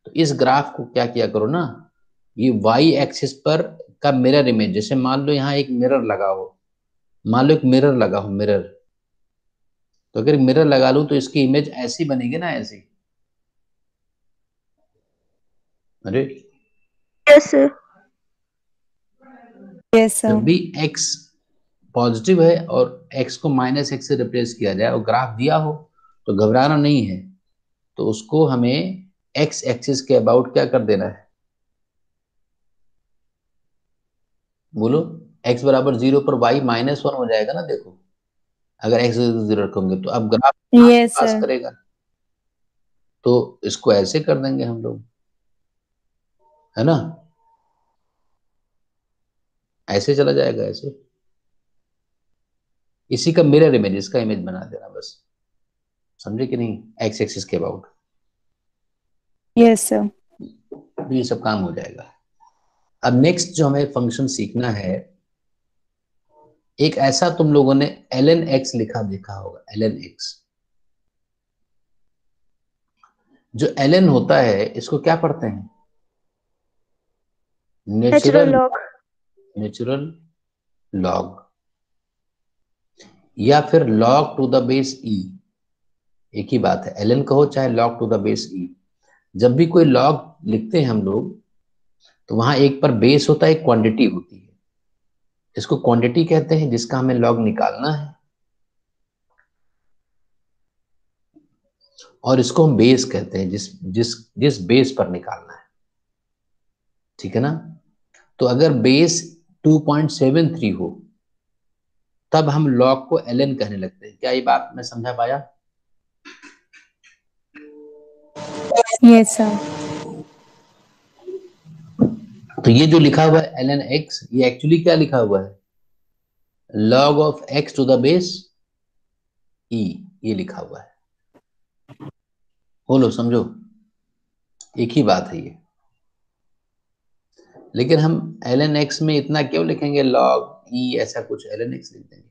तो इस ग्राफ को क्या किया करो ना, ये y एक्सिस पर का मिरर इमेज, जैसे मान लो यहाँ एक मिरर लगा हो, मान लो एक मिरर लगा हो, मिरर, तो अगर मिरर लगा लूं तो इसकी इमेज ऐसी बनेगी ना, ऐसी। अरे यस सर। Yes, sir. जब भी x पॉजिटिव है और x को -x से रिप्लेस किया जाए और ग्राफ दिया हो तो घबराना नहीं है, तो उसको हमें x एक्सिस के अबाउट क्या कर देना है, बोलो। x बराबर 0 पर y -1 हो जाएगा ना, देखो अगर x 0 रखोगे तो अब ग्राफ Yes, पास sir. करेगा, तो इसको ऐसे कर देंगे हम लोग, है ना, ऐसे चला जाएगा, ऐसे। इसी का मिरर इमेज, इसका इमेज बना देना बस, समझे कि नहीं, x एक्सिस के अबाउट, Yes, sir. तो ये सब काम हो जाएगा। अब नेक्स्ट जो हमें फंक्शन सीखना है, एक ऐसा तुम लोगों ने ln x लिखा देखा होगा, ln x। जो ln होता है इसको क्या पढ़ते हैं, नेचुरल लॉग। नेचुरल लॉग, या फिर log to the base e, एक ही बात है, ln कहो चाहे log to the base e। जब भी कोई log लिखते हैं हम लोग तो वहां एक पर बेस होता है, एक क्वांटिटी होती है, इसको क्वांटिटी कहते हैं जिसका हमें log निकालना है, और इसको हम बेस कहते हैं जिस जिस जिस बेस पर निकालना है, ठीक है ना। तो अगर बेस 2.73 हो तब हम log को ln कहने लगते हैं। क्या ये बात मैं समझा पाया? Yes, sir. तो ये जो लिखा हुआ है ln x, ये एक्चुअली क्या लिखा हुआ है, log of x to the base e, ये लिखा हुआ है। बोलो, समझो, एक ही बात है ये। लेकिन हम ln x में इतना क्यों लिखेंगे, log e ऐसा कुछ, ln x लिख देंगे।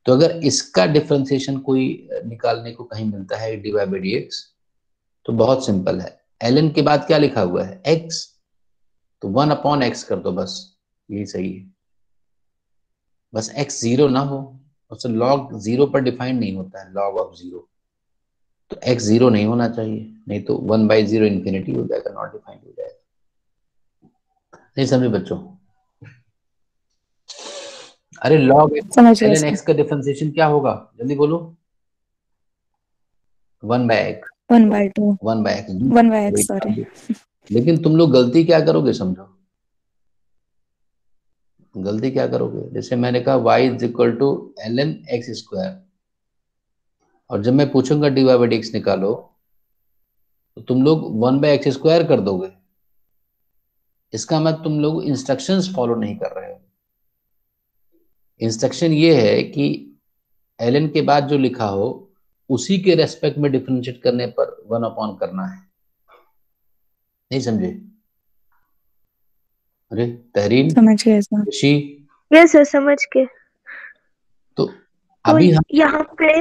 तो अगर इसका डिफरेंशिएशन कोई निकालने को कहीं मिलता है dy by dx, तो बहुत सिंपल है, ln के बाद क्या लिखा हुआ है, x, तो 1/x कर दो, बस यही सही है। बस x 0 ना हो, उससे log 0 पर डिफाइंड नहीं होता है, log ऑफ 0, तो x 0 नहीं होना चाहिए, नहीं तो 1/0 इंफिनिटी हो जाएगा, नॉट डिफाइंड हो जाएगा। नहीं समझे बच्चों? अरे log समझ गए ln sir. x का डिफरेंशिएशन क्या होगा, जल्दी बोलो, 1/x, 1/2. 1/x, 1/x, sorry. लेकिन तुम लोग गलती क्या करोगे, समझो, गलती क्या करोगे, जैसे मैंने कहा y is equal to ln x square, और जब मैं पूछूंगा dy by dx निकालो तो तुम लोग 1/x स्क्वायर कर दोगे, इसका मतलब तुम लोग इंस्ट्रक्शंस फॉलो नहीं कर रहे हो। इंस्ट्रक्शन ये है कि ln के बाद जो लिखा हो उसी के रेस्पेक्ट में डिफरेंशिएट करने पर 1/, करना है। नहीं समझे? अरे तहरीन, समझ गए sir. ऋषि, यस सर, समझ के। तो तो अभी हम, यहाँ पे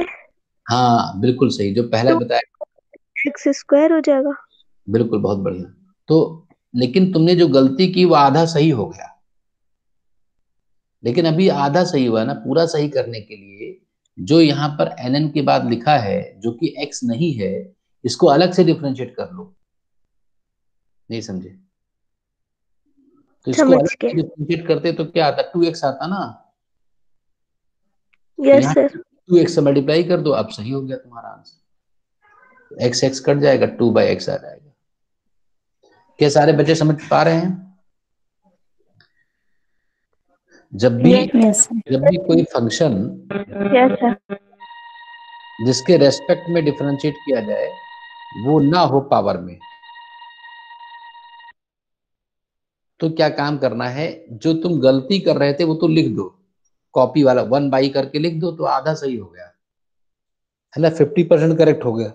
हाँ बिल्कुल सही, जो पहले तो बताया, एक्स स्क्वायर हो जाएगा। बिल्कुल, बहुत बढ़िया। तो लेकिन तुमने जो गलती की वो आधा सही हो गया, लेकिन अभी आधा सही हुआ ना, पूरा सही करने के लिए जो यहाँ पर ln के बाद लिखा है जो कि x नहीं है, इसको अलग से डिफरेंशिएट कर लो। नहीं समझे? तो इसको समझ अलग के। से डिफरेंशिएट करते तो क्या आता, 2x आता ना, तो यस यहाँ सर। 2x से मल्टीप्लाई कर दो, अब सही हो गया तुम्हारा आंसर, x x कट जाएगा, 2/x आ जाएगा। क्या सारे बच्चे समझ पा रहे हैं? जब भी Yes, sir. जब भी कोई फंक्शन यस सर। जिसके रेस्पेक्ट में डिफरेंशिएट किया जाए वो ना हो पावर में, तो क्या काम करना है, जो तुम गलती कर रहे थे वो तो लिख दो, कॉपी वाला 1/, करके लिख दो, तो आधा सही हो गया, है ना, 50% करेक्ट हो गया।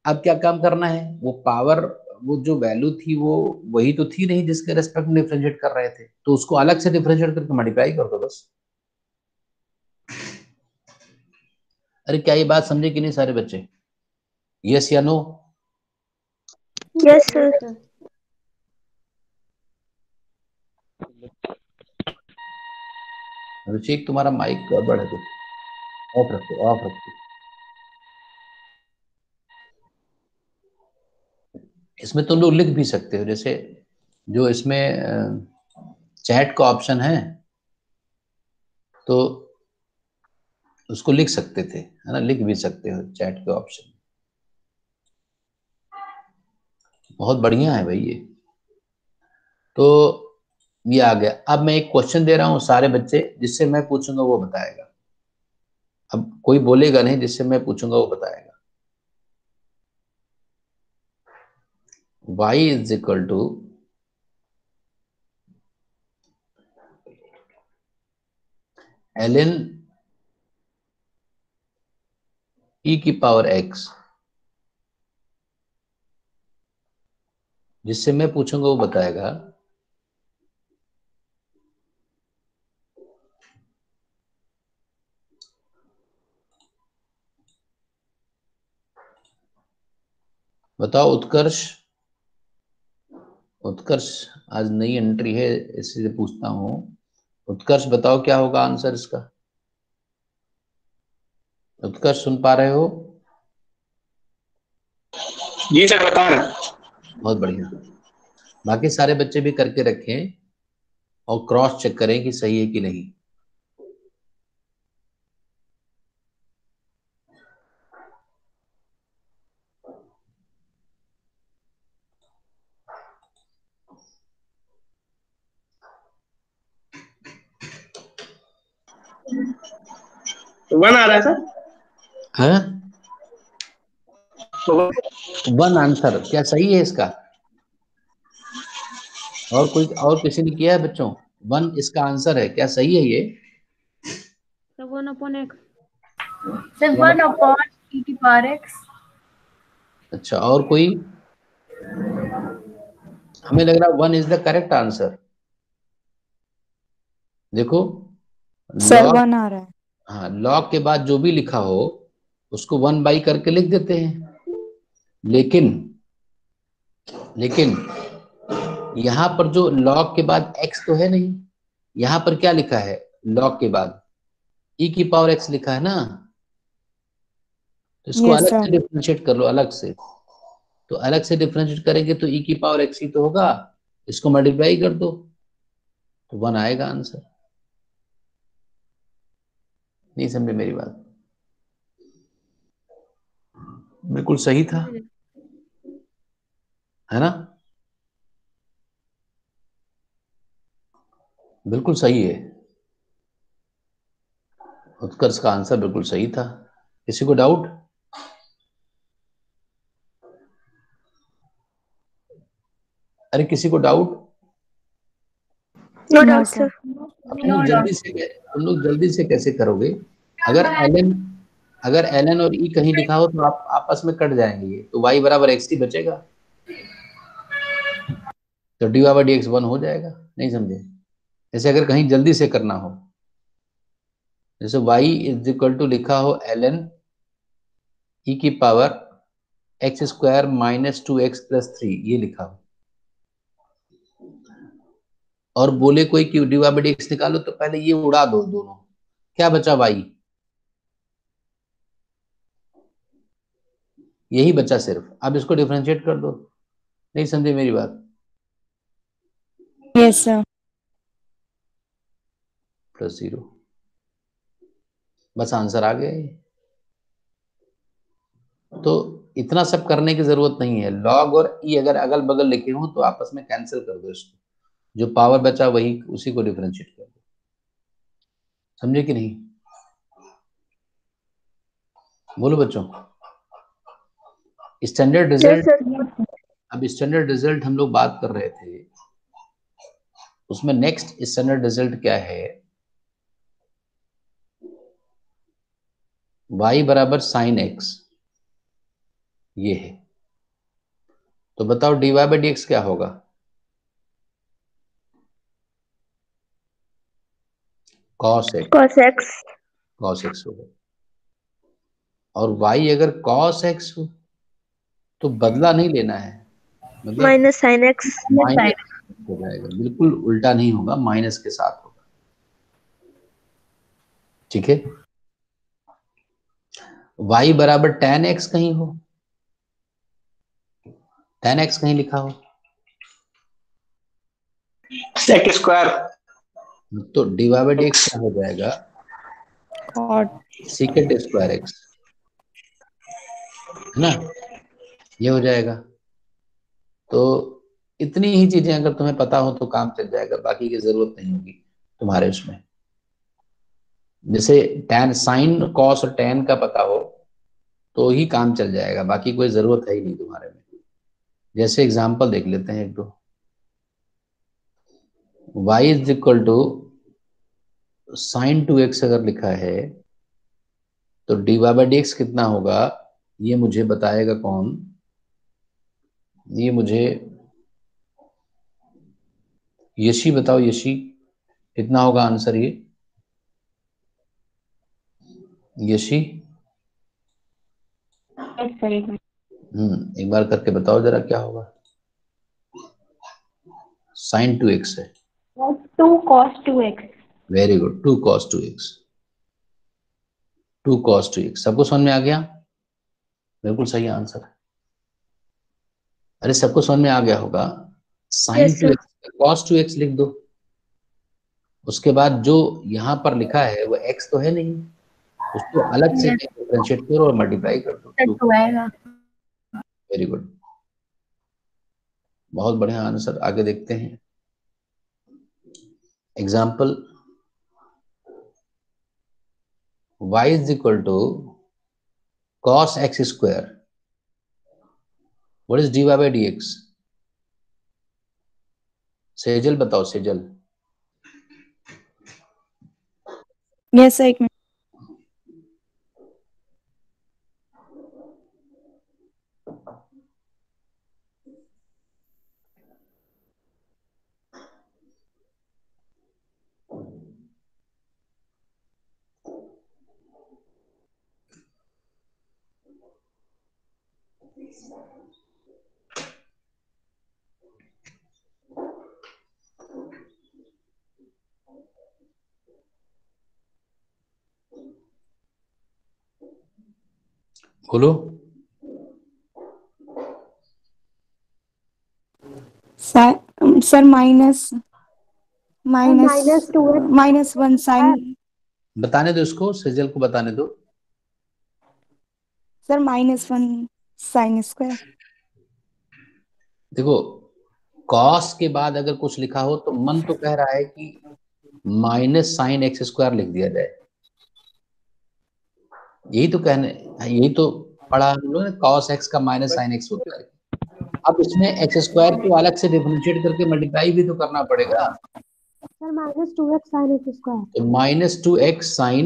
अब क्या काम करना है, वो पावर, वो जो वैल्यू थी वो वही तो थी नहीं जिसके रेस्पेक्ट में डिफरेंशिएट कर रहे थे, तो उसको अलग से डिफरेंशिएट करके मल्टीप्लाई कर दो बस। अरे क्या ये बात समझे कि नहीं सारे बच्चे? यस या नो? Yes sir. रुचिक तुम्हारा माइक गड़बड़ है कुछ, ऑफ रखो, ऑफ रखो। इसमें तुम लोग लिख भी सकते हो, जैसे जो इसमें चैट का ऑप्शन है तो उसको लिख सकते थे, है ना, लिख भी सकते हो चैट के ऑप्शन। बहुत बढ़िया है भाई ये। तो ये आ गया। अब मैं एक क्वेश्चन दे रहा हूँ, सारे बच्चे जिससे मैं पूछूंगा वो बताएगा। अब कोई बोलेगा नहीं, जिससे मैं पूछूंगा वो बताएगा। y is equal to ln e की पावर x, जिससे मैं पूछूंगा वो बताएगा। बताओ उत्कर्ष, उत्कर्ष आज नई एंट्री है इसलिए पूछता हूँ। उत्कर्ष बताओ क्या होगा आंसर इसका? उत्कर्ष सुन पा रहे हो? जी सर बता रहे हैं। बहुत बढ़िया। बाकी सारे बच्चे भी करके रखें और क्रॉस चेक करें कि सही है कि नहीं। वन आ रहा है सर। है तो वन आंसर क्या सही है इसका? और कोई और किसी ने किया है बच्चों? वन इसका आंसर है, क्या सही है ये? Sir 1/x। Sir 1/e⁻x। अच्छा, और कोई? हमें लग रहा है one is the correct answer. देखो सर लॉग, 1 आ रहा है। हाँ लॉग के बाद जो भी लिखा हो उसको 1 बाई करके लिख देते हैं। लेकिन लेकिन यहां पर जो लॉग के बाद x तो है नहीं, यहां पर क्या लिखा है? लॉग के बाद e की पावर x लिखा है ना, तो इसको यस अलग सर। से डिफरेंशिएट कर लो, अलग से। तो अलग से डिफरेंशिएट करेंगे तो e की पावर x ही तो होगा, इसको मल्टीप्लाई कर दो तो वन आएगा आंसर। नहीं समझे मेरी बात? बिल्कुल सही था, है ना? बिल्कुल सही है, उत्कर्ष का आंसर बिल्कुल सही था। किसी को डाउट? अरे किसी को doubt? No no doubt sir. Sir. अब तुम लोग जल्दी से कैसे करोगे? अगर एल अगर एल और ई कहीं लिखा हो तो आप आपस में कट जाएंगे, ये तो y बराबर एक्स ही बचेगा, तो d y by d x one हो जाएगा। नहीं समझे? जैसे अगर कहीं जल्दी से करना हो, जैसे y इज इक्वल टू लिखा हो ln e की power x square minus 2x plus 3, ये लिखा हो, और बोले कोई कि d y by d x निकालो, तो पहले ये उड़ा दो दोनों, क्या बचा? y, यही बचा सिर्फ। अब इसको डिफरेंशिएट कर दो। नहीं समझे मेरी बात? Yes sir. प्लस 0, बस आंसर आ गया ये। तो इतना सब करने की जरूरत नहीं है। लॉग और ई अगर अगल बगल लिखे हो तो आपस में कैंसिल कर दो इसको, जो पावर बचा वही उसी को डिफरेंशिएट कर दो। समझे कि नहीं? बोलो बच्चों। Standard yes result, sir. अब स्टैंडर्ड रिजल्ट हम लोग बात कर रहे थे, उसमें नेक्स्ट स्टैंडर्ड रिजल्ट क्या है? y बराबर साइन एक्स, ये है। तो बताओ d y by d x क्या होगा? Cos x, cos x. Cos x होगा। और y अगर cos x हो तो बदला नहीं लेना है, मतलब माइनस साइन एक्स। माइनस हो जाएगा, बिल्कुल उल्टा नहीं होगा, माइनस के साथ होगा। ठीक है, y बराबर tan x कहीं हो, tan x कहीं लिखा हो सेक स्क्वायर तो डिवाइड बाय dx क्या हो जाएगा, cot secant स्क्वायर x, है ना, ये हो जाएगा। तो इतनी ही चीजें अगर तुम्हें पता हो तो काम चल जाएगा, बाकी की जरूरत नहीं होगी तुम्हारे उसमें। जैसे tan साइन कॉस और tan का पता हो तो ही काम चल जाएगा, बाकी कोई जरूरत है ही नहीं तुम्हारे में। जैसे एग्जांपल देख लेते हैं एक दो। y is equal to sine 2x अगर लिखा है तो dy बाई dx कितना होगा, ये मुझे बताएगा कौन, ये मुझे यशी बताओ, यशी कितना होगा आंसर ये, यशी एक बार करके बताओ जरा क्या होगा। साइन 2x है, 2 cos 2x। Very good, 2 cos 2x, 2 cos 2x सबको समझ में आ गया, बिल्कुल सही आंसर है। अरे सबको समझ में आ गया होगा, sign yes sir. 2x cos 2x लिख दो, उसके बाद जो यहाँ पर लिखा है वो x तो है नहीं, उसको अलग से डिफरेंशिएट करो और मल्टीप्लाई कर दो, 2 आएगा। वेरी गुड, बहुत बढ़िया आंसर। आगे देखते हैं example. y is equal to cos x square, what is dy by dx, Sejal बताओ, सेजल। yes एक मिनट बोलो। सर माइनस माइनस 1 साइन, बताने दो इसको, सेजल को बताने दो। Sir -1 sine square. देखो कॉस के बाद अगर कुछ लिखा हो तो मन तो कह रहा है कि माइनस साइन एक्स स्क्वायर लिख दिया जाए, यही तो कहने, यही तो पढ़ा हम लोग ने, कॉस एक्स का माइनस साइन एक्स होता है। अब इसमें एक्स स्क्वायर को अलग से डिफरेंशिएट करके मल्टीप्लाई भी तो करना पड़ेगा, sir -2x sin x square. तो -2x साइन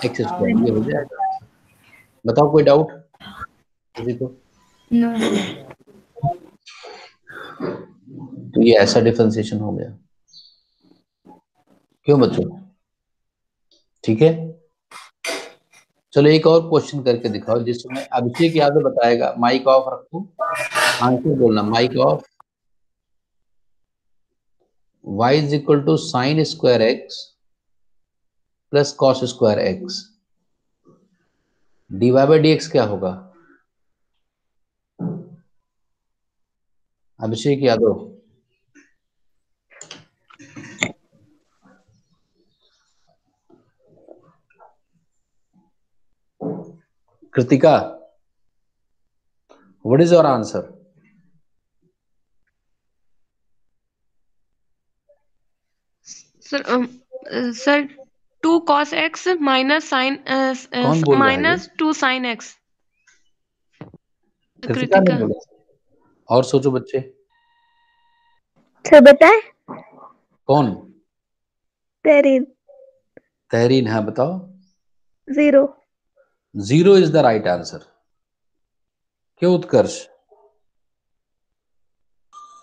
एक्स स्क्वायर ये हो जाएगा। बताओ कोई डाउट किसी को? तो ये ऐसा डिफरेंशिएशन हो गया, क्यों बच्चों? ठीक है, चलो एक और क्वेश्चन करके दिखाओ जिसमें अभिषेक यादव बताएगा। माइक ऑफ रखो, आंसर बोलना, mike off. y is equal to sine square x plus cos square x, d y by d x क्या होगा? Abhishek Yadav. Kritika, what is your answer? Sir 2 cos x minus sine कौन बोल रहा है ये? -2 sin x। कृतिका ने बोला। और सोचो बच्चे, सर बताए। कौन? तेरीन। तहरीन, हाँ बताओ। 0। 0 इज द राइट आंसर। क्यों उत्कर्ष?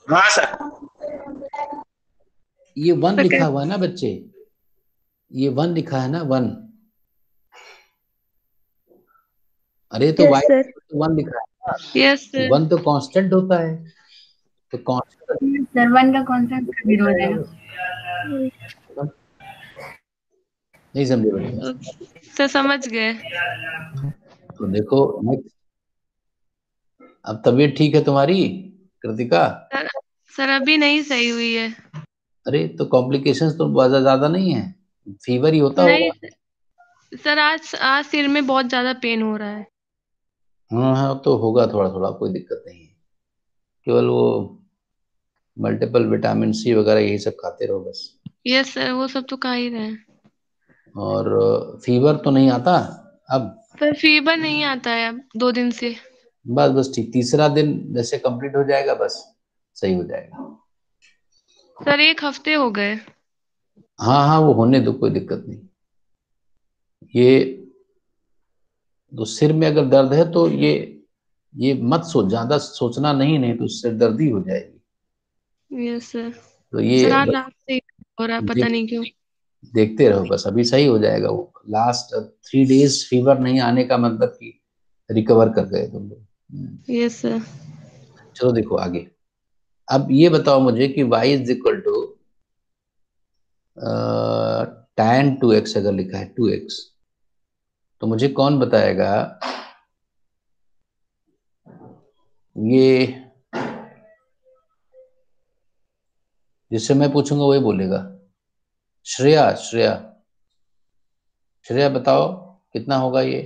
हाँ सर। ये 1 लिखा हुआ है ना बच्चे, ये 1 लिखा है ना, 1, अरे तो यस y सर। 1 लिखा है, यस सर। 1 तो कांस्टेंट होता है, तो कांस्टेंट सर 1 का कांस्टेंट जीरो हो जाएगा। नहीं समझे बेटा। सर समझ गए। तो देखो नेक्स्ट, अब तबीयत ठीक है तुम्हारी कृतिका? सर सर अभी नहीं सही हुई है। अरे तो कॉम्प्लिकेशंस तो बहुत ज्यादा नहीं है, फीवर ही होता नहीं होगा। सर, आज आज सिर में बहुत ज्यादा पेन हो रहा है। हाँ हाँ, तो होगा थोड़ा थोड़ा, कोई दिक्कत नहीं है, केवल वो मल्टीपल विटामिन सी वगैरह यही सब खाते रहो बस। यस सर, वो सब तो खा ही रहे हैं। और फीवर तो नहीं आता अब? सर फीवर नहीं आता है अब 2 दिन से। बस बस ठीक, तीसरा दिन जैसे कंप्लीट हो जाएगा बस सही हो जाएगा। सर 1 हफ्ते हो गए। हाँ हाँ, वो होने दो, कोई दिक्कत नहीं। ये तो सिर में अगर दर्द है तो ये मत सोच, ज्यादा सोचना नहीं, नहीं तो सिर दर्दी हो जाएगी। Yes sir. तो ये सर आज बस रात से ही हो रहा है, पता देख नहीं क्यों। देखते रहो बस, अभी सही हो जाएगा। वो लास्ट 3 डेज फीवर नहीं आने का मतलब कि रिकवर कर गए तुम लोग। Yes sir. चलो देखो आगे। अब ये बताओ मुझे कि y is equal to tan 2x अगर लिखा है 2x, तो मुझे कौन बताएगा ये, जिससे मैं पूछूंगा वही बोलेगा। श्रेया श्रेया श्रेया बताओ कितना होगा ये?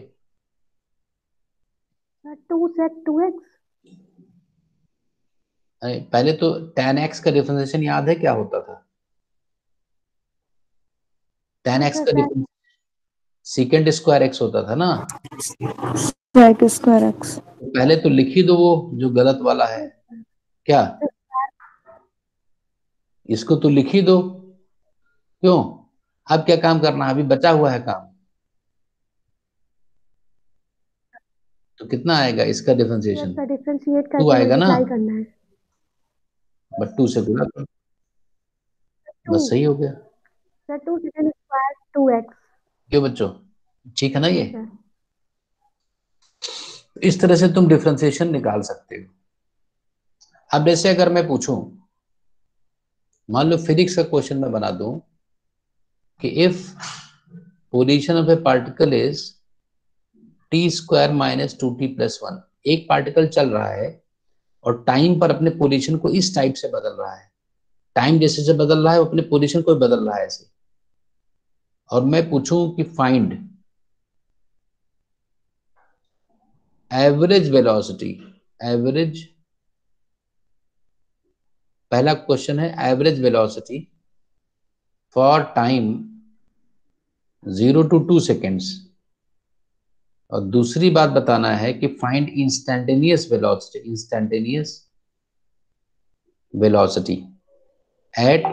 सर 2 सेक 2x। अरे पहले तो tan x का डिफरेंशिएशन याद है क्या होता था? tan x अच्छा का sir. Differentiation second square x होता था ना। Sec square x. तो पहले तो लिख ही दो वो जो गलत वाला है, क्या इसको तो लिख ही दो। क्यों? अब क्या काम करना है, अभी बचा हुआ है काम। तो कितना आएगा इसका यस डिफरेंशिएशन? सर, डिफरेंशिएट 2 करके आएगा ना, मल्टीप्लाई करना है। बट 2 से गुणा करो, 2 बस सही हो गया। Sir 2 second square 2x। क्यों बच्चों, ठीक है ना ये? Yes sir. इस तरह से तुम डिफरेंशिएशन निकाल सकते हो। अब जैसे अगर मैं पूछूं, मान लो फिजिक्स का क्वेश्चन मैं बना दूं कि if position of A particle is t² - 2t+1, एक पार्टिकल चल रहा है और टाइम पर अपने पोजीशन को इस टाइप से बदल रहा है, टाइम जैसे जैसे बदल रहा है वो अपने पोजीशन को बदल रहा है ऐसे, और मैं पूछूं कि फाइंड एवरेज वेलोसिटी, एवरेज, पहला क्वेश्चन है average velocity for time 0 to 2 seconds, और दूसरी बात बताना है कि find instantaneous velocity, instantaneous velocity at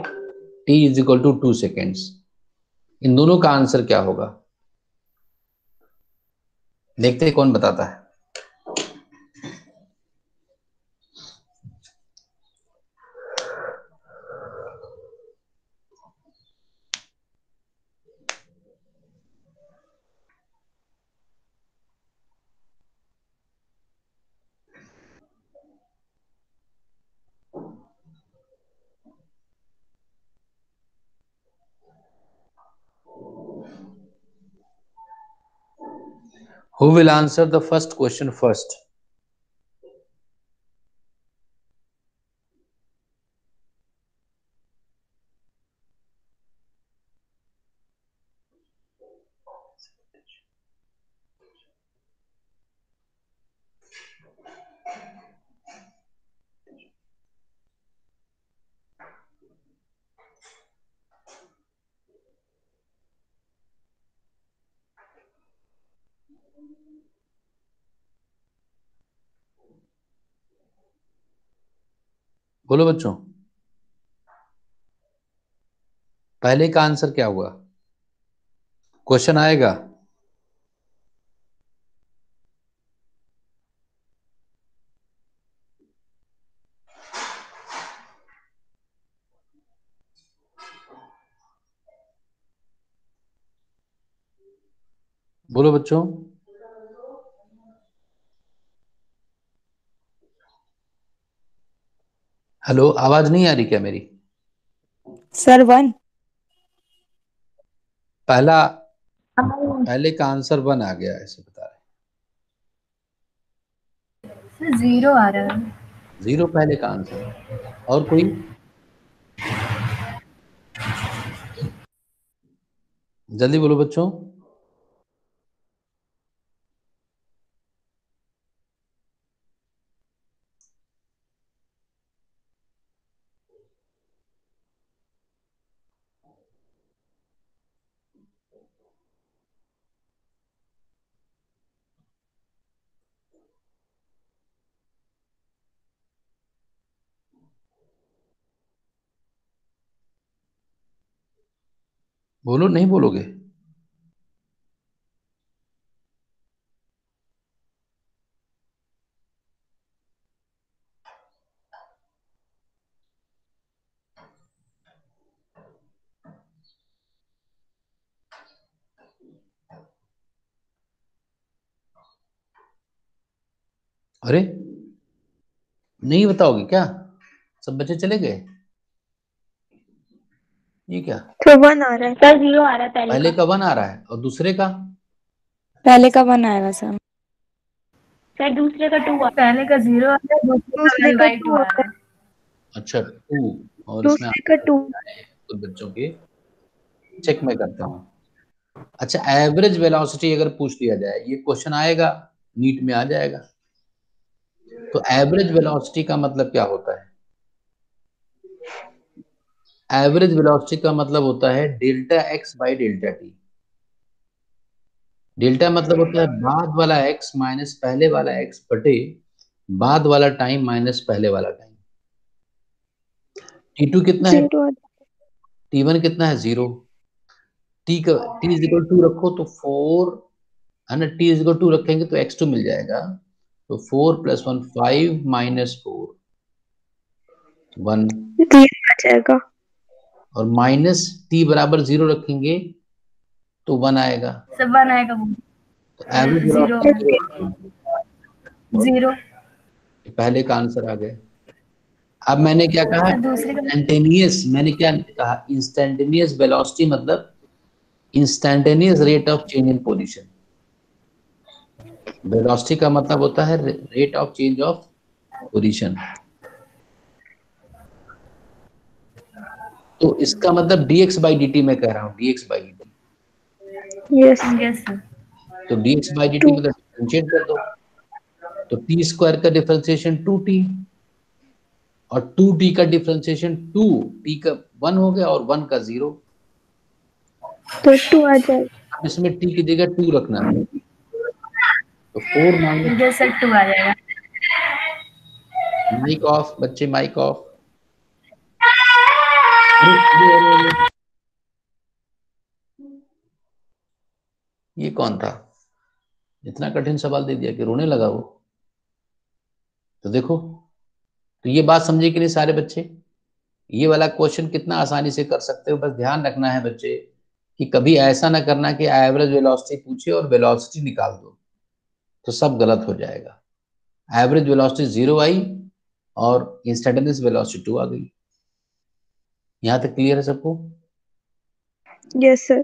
t = 2 seconds. इन दोनों का आंसर क्या होगा, देखते हैं कौन बताता है। Who will answer the first question first? बोलो बच्चों, पहले का आंसर क्या हुआ? क्वेश्चन आएगा। बोलो बच्चों। हेलो, आवाज नहीं आ रही क्या मेरी? Sir, 1. पहले का आंसर 1 आ गया, ऐसे बता रहे। सर 0 आ रहा है। 0 पहले का आंसर। और कोई? जल्दी बोलो बच्चों। बोलो, नहीं बोलोगे? अरे, नहीं बताओगे क्या? सब बच्चे चले गए? ये क्या? तो 1 आ रहा है। सर 0 आ रहा है पहले का 1 आ रहा है और दूसरे का? पहले का 1 आएगा सर। सर दूसरे का 2 पहले का 0 आ रहा है, दूसरे का दूसरे का 1/2 2 आ आ रहा रहा है। है। अच्छा, 2। और इसमें दूसरे का 2। कुछ बच्चों के चेक में करता हूँ। अच्छा, एवरेज वेलोसिटी अगर पूछ लिया जाए, ये क्वेश्चन आएगा, नीट में आ जाएगा। तो एवरेज वेलोसिटी का मतलब क्या होता है? एवरेज वेलोसिटी का मतलब होता है delta x by delta T. Delta मतलब होता है बाद वाला एक्स माइनस पहले वाला एक्स बटे बाद वाला टाइम माइनस पहले वाला टाइम। T2 कितना है? 0 आ T1 कितना है? 0। टी का टी इज इक्वल टू रखो तो 4 है ना। टी इज इक्वल टू रखेंगे तो x2 मिल जाएगा। तो 4 + 1 5 - 4 1। 0 आ जाएगा। और माइनस टी बराबर 0 रखेंगे तो 1 आएगा। सब 1 आएगा वो। तो एवरेज 0 वेलोसिटी 0 पहले का आंसर आ गया। अब मैंने क्या कहा? सर दूसरे का इंस्टैंटेनियस। मैंने क्या कहा? इंस्टैंटेनियस वेलोसिटी मतलब instantaneous rate of change in position. Velocity का मतलब होता है rate of change of position. तो इसका मतलब dx/dt मैं कह रहा हूँ, dx/dt। Yes yes sir. तो dx/dt 2। मतलब डिफरेंशिएट कर दो। तो t² का डिफरेंशिएशन 2t और 2t का डिफरेंशिएशन 2। t का 1 हो गया और 1 का 0। तो 2 आ जाएगा। अब इसमें t की जगह 2 रखना है। तो 4 माइनस। यस सर 2 आ जाएगा। माइक ऑफ बच्चे, माइक ऑफ। अरे अरे अरे अरे, ये कौन था? इतना कठिन सवाल दे दिया कि रोने लगा वो। तो देखो, तो ये बात समझे कि नहीं सारे बच्चे? ये वाला क्वेश्चन कितना आसानी से कर सकते हो। बस ध्यान रखना है बच्चे कि कभी ऐसा ना करना कि एवरेज वेलोसिटी पूछे और वेलोसिटी निकाल दो, तो सब गलत हो जाएगा। एवरेज वेलोसिटी 0 आई और इंस्टैंटेनियस वेलोसिटी 2 आ गई। यहां तक क्लियर है सबको? Yes sir.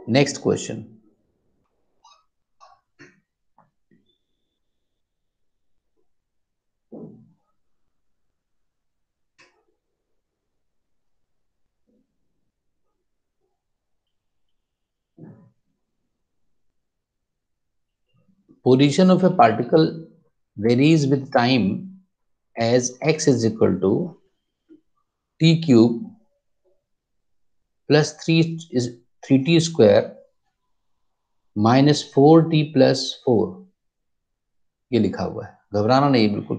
Next question. Position of a particle varies with time as x is equal to t cube plus 3t square minus 4t plus 4। ये लिखा हुआ है, घबराना नहीं बिल्कुल।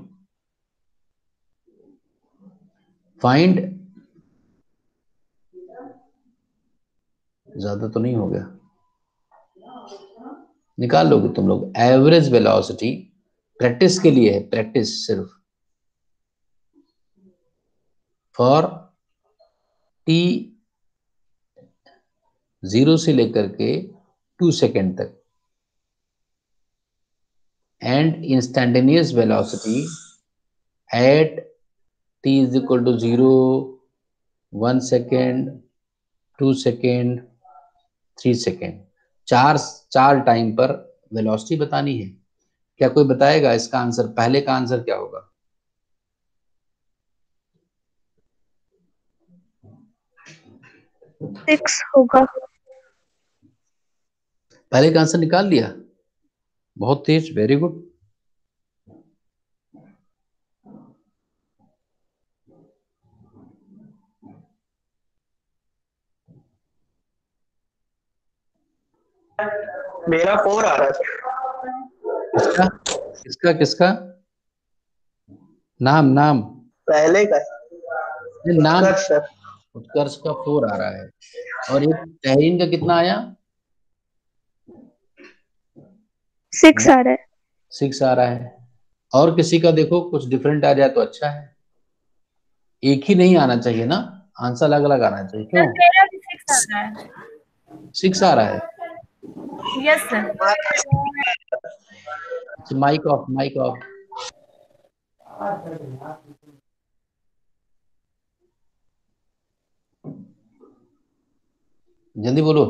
फाइंड, ज्यादा तो नहीं हो गया, निकाल लोगे तुम लोग। एवरेज वेलोसिटी प्रैक्टिस के लिए है, प्रैक्टिस सिर्फ। फॉर टी 0 से लेकर के 2 सेकेंड तक and instantaneous velocity at t is equal to 0, 1 second, 2 second, 3 second, चार टाइम पर वेलोसिटी बतानी है। क्या कोई बताएगा इसका आंसर? पहले का आंसर क्या होगा? सिक्स होगा। पहले का आंसर निकाल लिया? बहुत तेज, वेरी गुड। मेरा 4 आ रहा है। किसका किसका किसका नाम पहले का नाम? सर उत्कर्ष का 4 आ रहा है। और एक तहरीन का कितना आया? 6 आ रहा है। 6 आ रहा है। और किसी का देखो कुछ डिफरेंट आ जाए तो अच्छा है। एक ही नहीं आना चाहिए ना, आंसर अलग अलग आना चाहिए। क्यों? मेरा भी 6 आ रहा है। 6 आ रहा है। Yes sir. Mike off, mike off. जल्दी बोलो।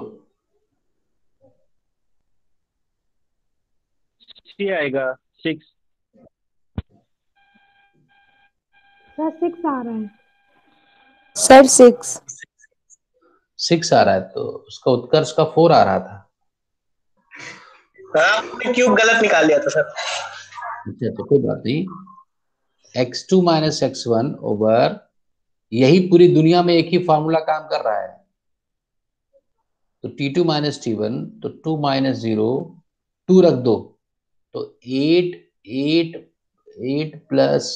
सी आएगा 6। सर 6 आ रहा है। सर 6। 6 आ रहा है तो उसका उत्कर्ष का 4 आ रहा था। आपने क्यूब गलत निकाल लिया था सर। अच्छा तो कोई बात नहीं। x2 माइनस x1 ओवर, यही पूरी दुनिया में एक ही फॉर्मूला काम कर रहा है। तो t2 माइनस t1, तो 2 माइनस 0, 2 रख दो तो 8 plus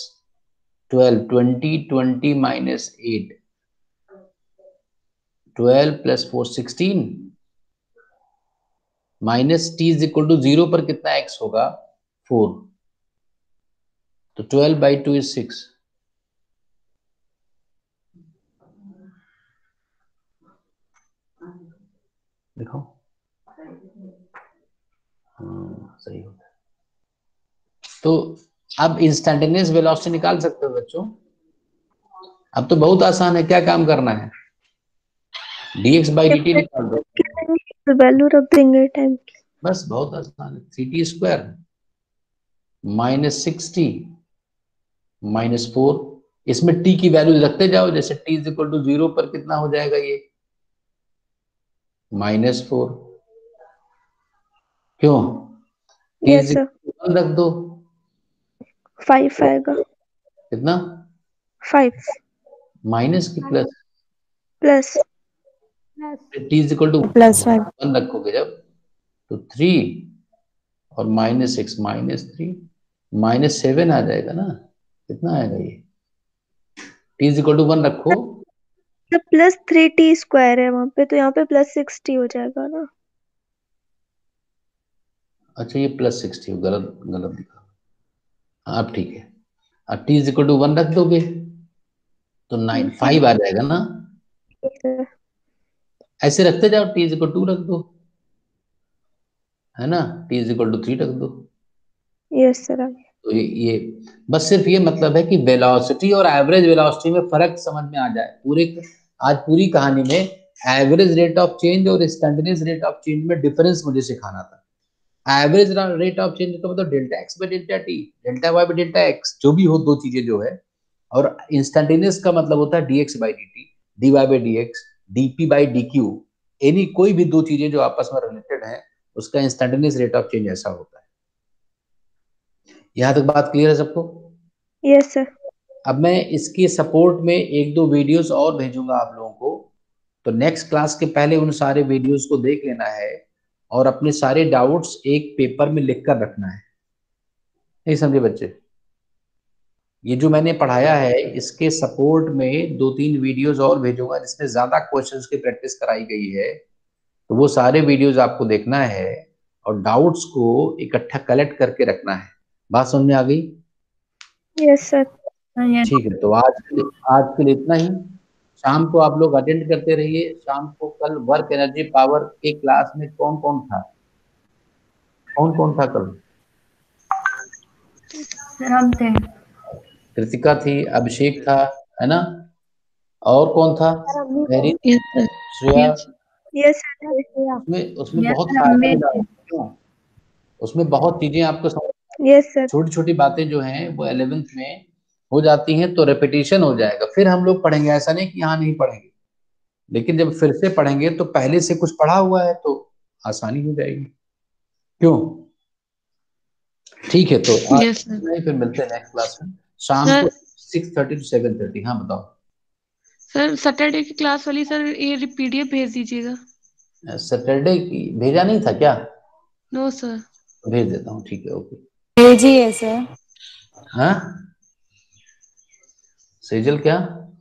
12, 20 minus 8, 12 plus 4 16, minus t is equal to 0 पर कितना x होगा? 4। तो 12/2 इज 6। देखो सही होता है। तो अब इंस्टेंटेनियस वेलोसिटी निकाल सकते हो बच्चों। अब तो बहुत आसान है, क्या काम करना है? dx/dt निकाल दो, वैल्यू रख देंगे टाइम की। बस बहुत आसान है। 3t² माइनस 60 माइनस 4, इसमें t की वैल्यू रखते जाओ। जैसे t इज इक्वल टू 0 पर कितना हो जाएगा ये? -4। क्यों? t yes is sir. Equal रख दो। 5 आएगा। कितना? 5 माइनस की plus? Plus t is equal to +5। 1 रखोगे जब तो 3 और -6 -3 -7 आ जाएगा ना। कितना आएगा ये? t इज इक्वल टू 1 रखो। तो प्लस 3t² है वहां पे, तो यहाँ पे प्लस 6t हो जाएगा ना। अच्छा ये प्लस 60 हो, गलत गलत दिखा। हाँ अब ठीक है। अब t इज इक्वल टू 1 रख दोगे तो 5 आ जाएगा ना। ऐसे रखते जाओ, t इज इक्वल टू 2 रख दो, है ना। t इज इक्वल टू 3 रख दो। Yes sir. तो ये बस सिर्फ ये मतलब है कि वेलोसिटी और एवरेज वेलोसिटी में फर्क समझ में आ जाए। आज पूरी कहानी में एवरेज रेट ऑफ चेंज और इंस्टेंटेनियस रेट ऑफ चेंज में डिफरेंस मुझे सिखाना था। एवरेज रेट ऑफ चेंज का मतलब delta x by delta t, delta y by delta x, जो भी हो, दो चीजें जो है। और इंस्टेंटेनियस का मतलब होता है dx by dt, dy by dx, dp by dq। Any कोई भी दो चीजें जो आपस में रिलेटेड है, उसका इंस्टेंटेनियस रेट ऑफ चेंज ऐसा होता है। यहाँ तक बात क्लियर है सबको? Yes sir. अब मैं इसके सपोर्ट में एक दो वीडियोस और भेजूंगा आप लोगों को, तो नेक्स्ट क्लास के पहले उन सारे वीडियोस को देख लेना है और अपने सारे डाउट्स एक पेपर में लिख कर रखना है। नहीं समझे बच्चे? ये जो मैंने पढ़ाया है इसके सपोर्ट में 2-3 वीडियोस और भेजूंगा जिसमें ज्यादा क्वेश्चंस की प्रैक्टिस कराई गई है। तो वो सारे वीडियोस आपको देखना है और डाउट्स को इकट्ठा कलेक्ट करके रखना है। बात समझ में आ गई? Yes sir. ठीक है, तो आज के लिए इतना ही। शाम को आप लोग अटेंड करते रहिए। शाम को कल वर्क एनर्जी पावर के क्लास में कौन कौन था कल? सर हम थे। कृतिका थी, अभिषेक था, है ना? और कौन था? मेरी, yes sir. Shreya. Yes sir. उसमें यस बहुत सर, हम भी फायदा थे। क्यों? उसमें बहुत चीजें आपको समझ, यस सर। छोटी छोटी बातें जो हैं वो 11th में हो जाती हैं, तो रेपिटेशन हो जाएगा, फिर हम लोग पढ़ेंगे। ऐसा नहीं कि यहाँ नहीं पढ़ेंगे, लेकिन जब फिर से पढ़ेंगे तो पहले से कुछ पढ़ा हुआ है तो आसानी हो जाएगी। क्यों? ठीक है, तो आज यस सर। नहीं, फिर मिलते हैं नेक्स्ट क्लास में शाम सर को 6:30 to 7:30। हाँ बताओ। सर सैटरडे की क्लास वाली सर ये पीडीएफ भेज दीजिएगा। सैटरडे की भेजा नहीं था क्या? No sir. भेज देता हूँ, ठीक है, ओके। भेजिए सर। हाँ, सेजल क्या?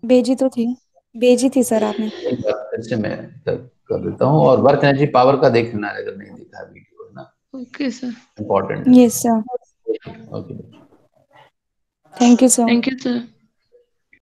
भेजी थी सर आपने। एक बार फिर से मैं कर देता हूँ। और वर्क एनर्जी पावर का देखना है अगर नहीं देखा है वीडियो, है ना? Okay sir. इम्पोर्टेंट है। Yes sir. Okay. Thank you sir. Thank you sir.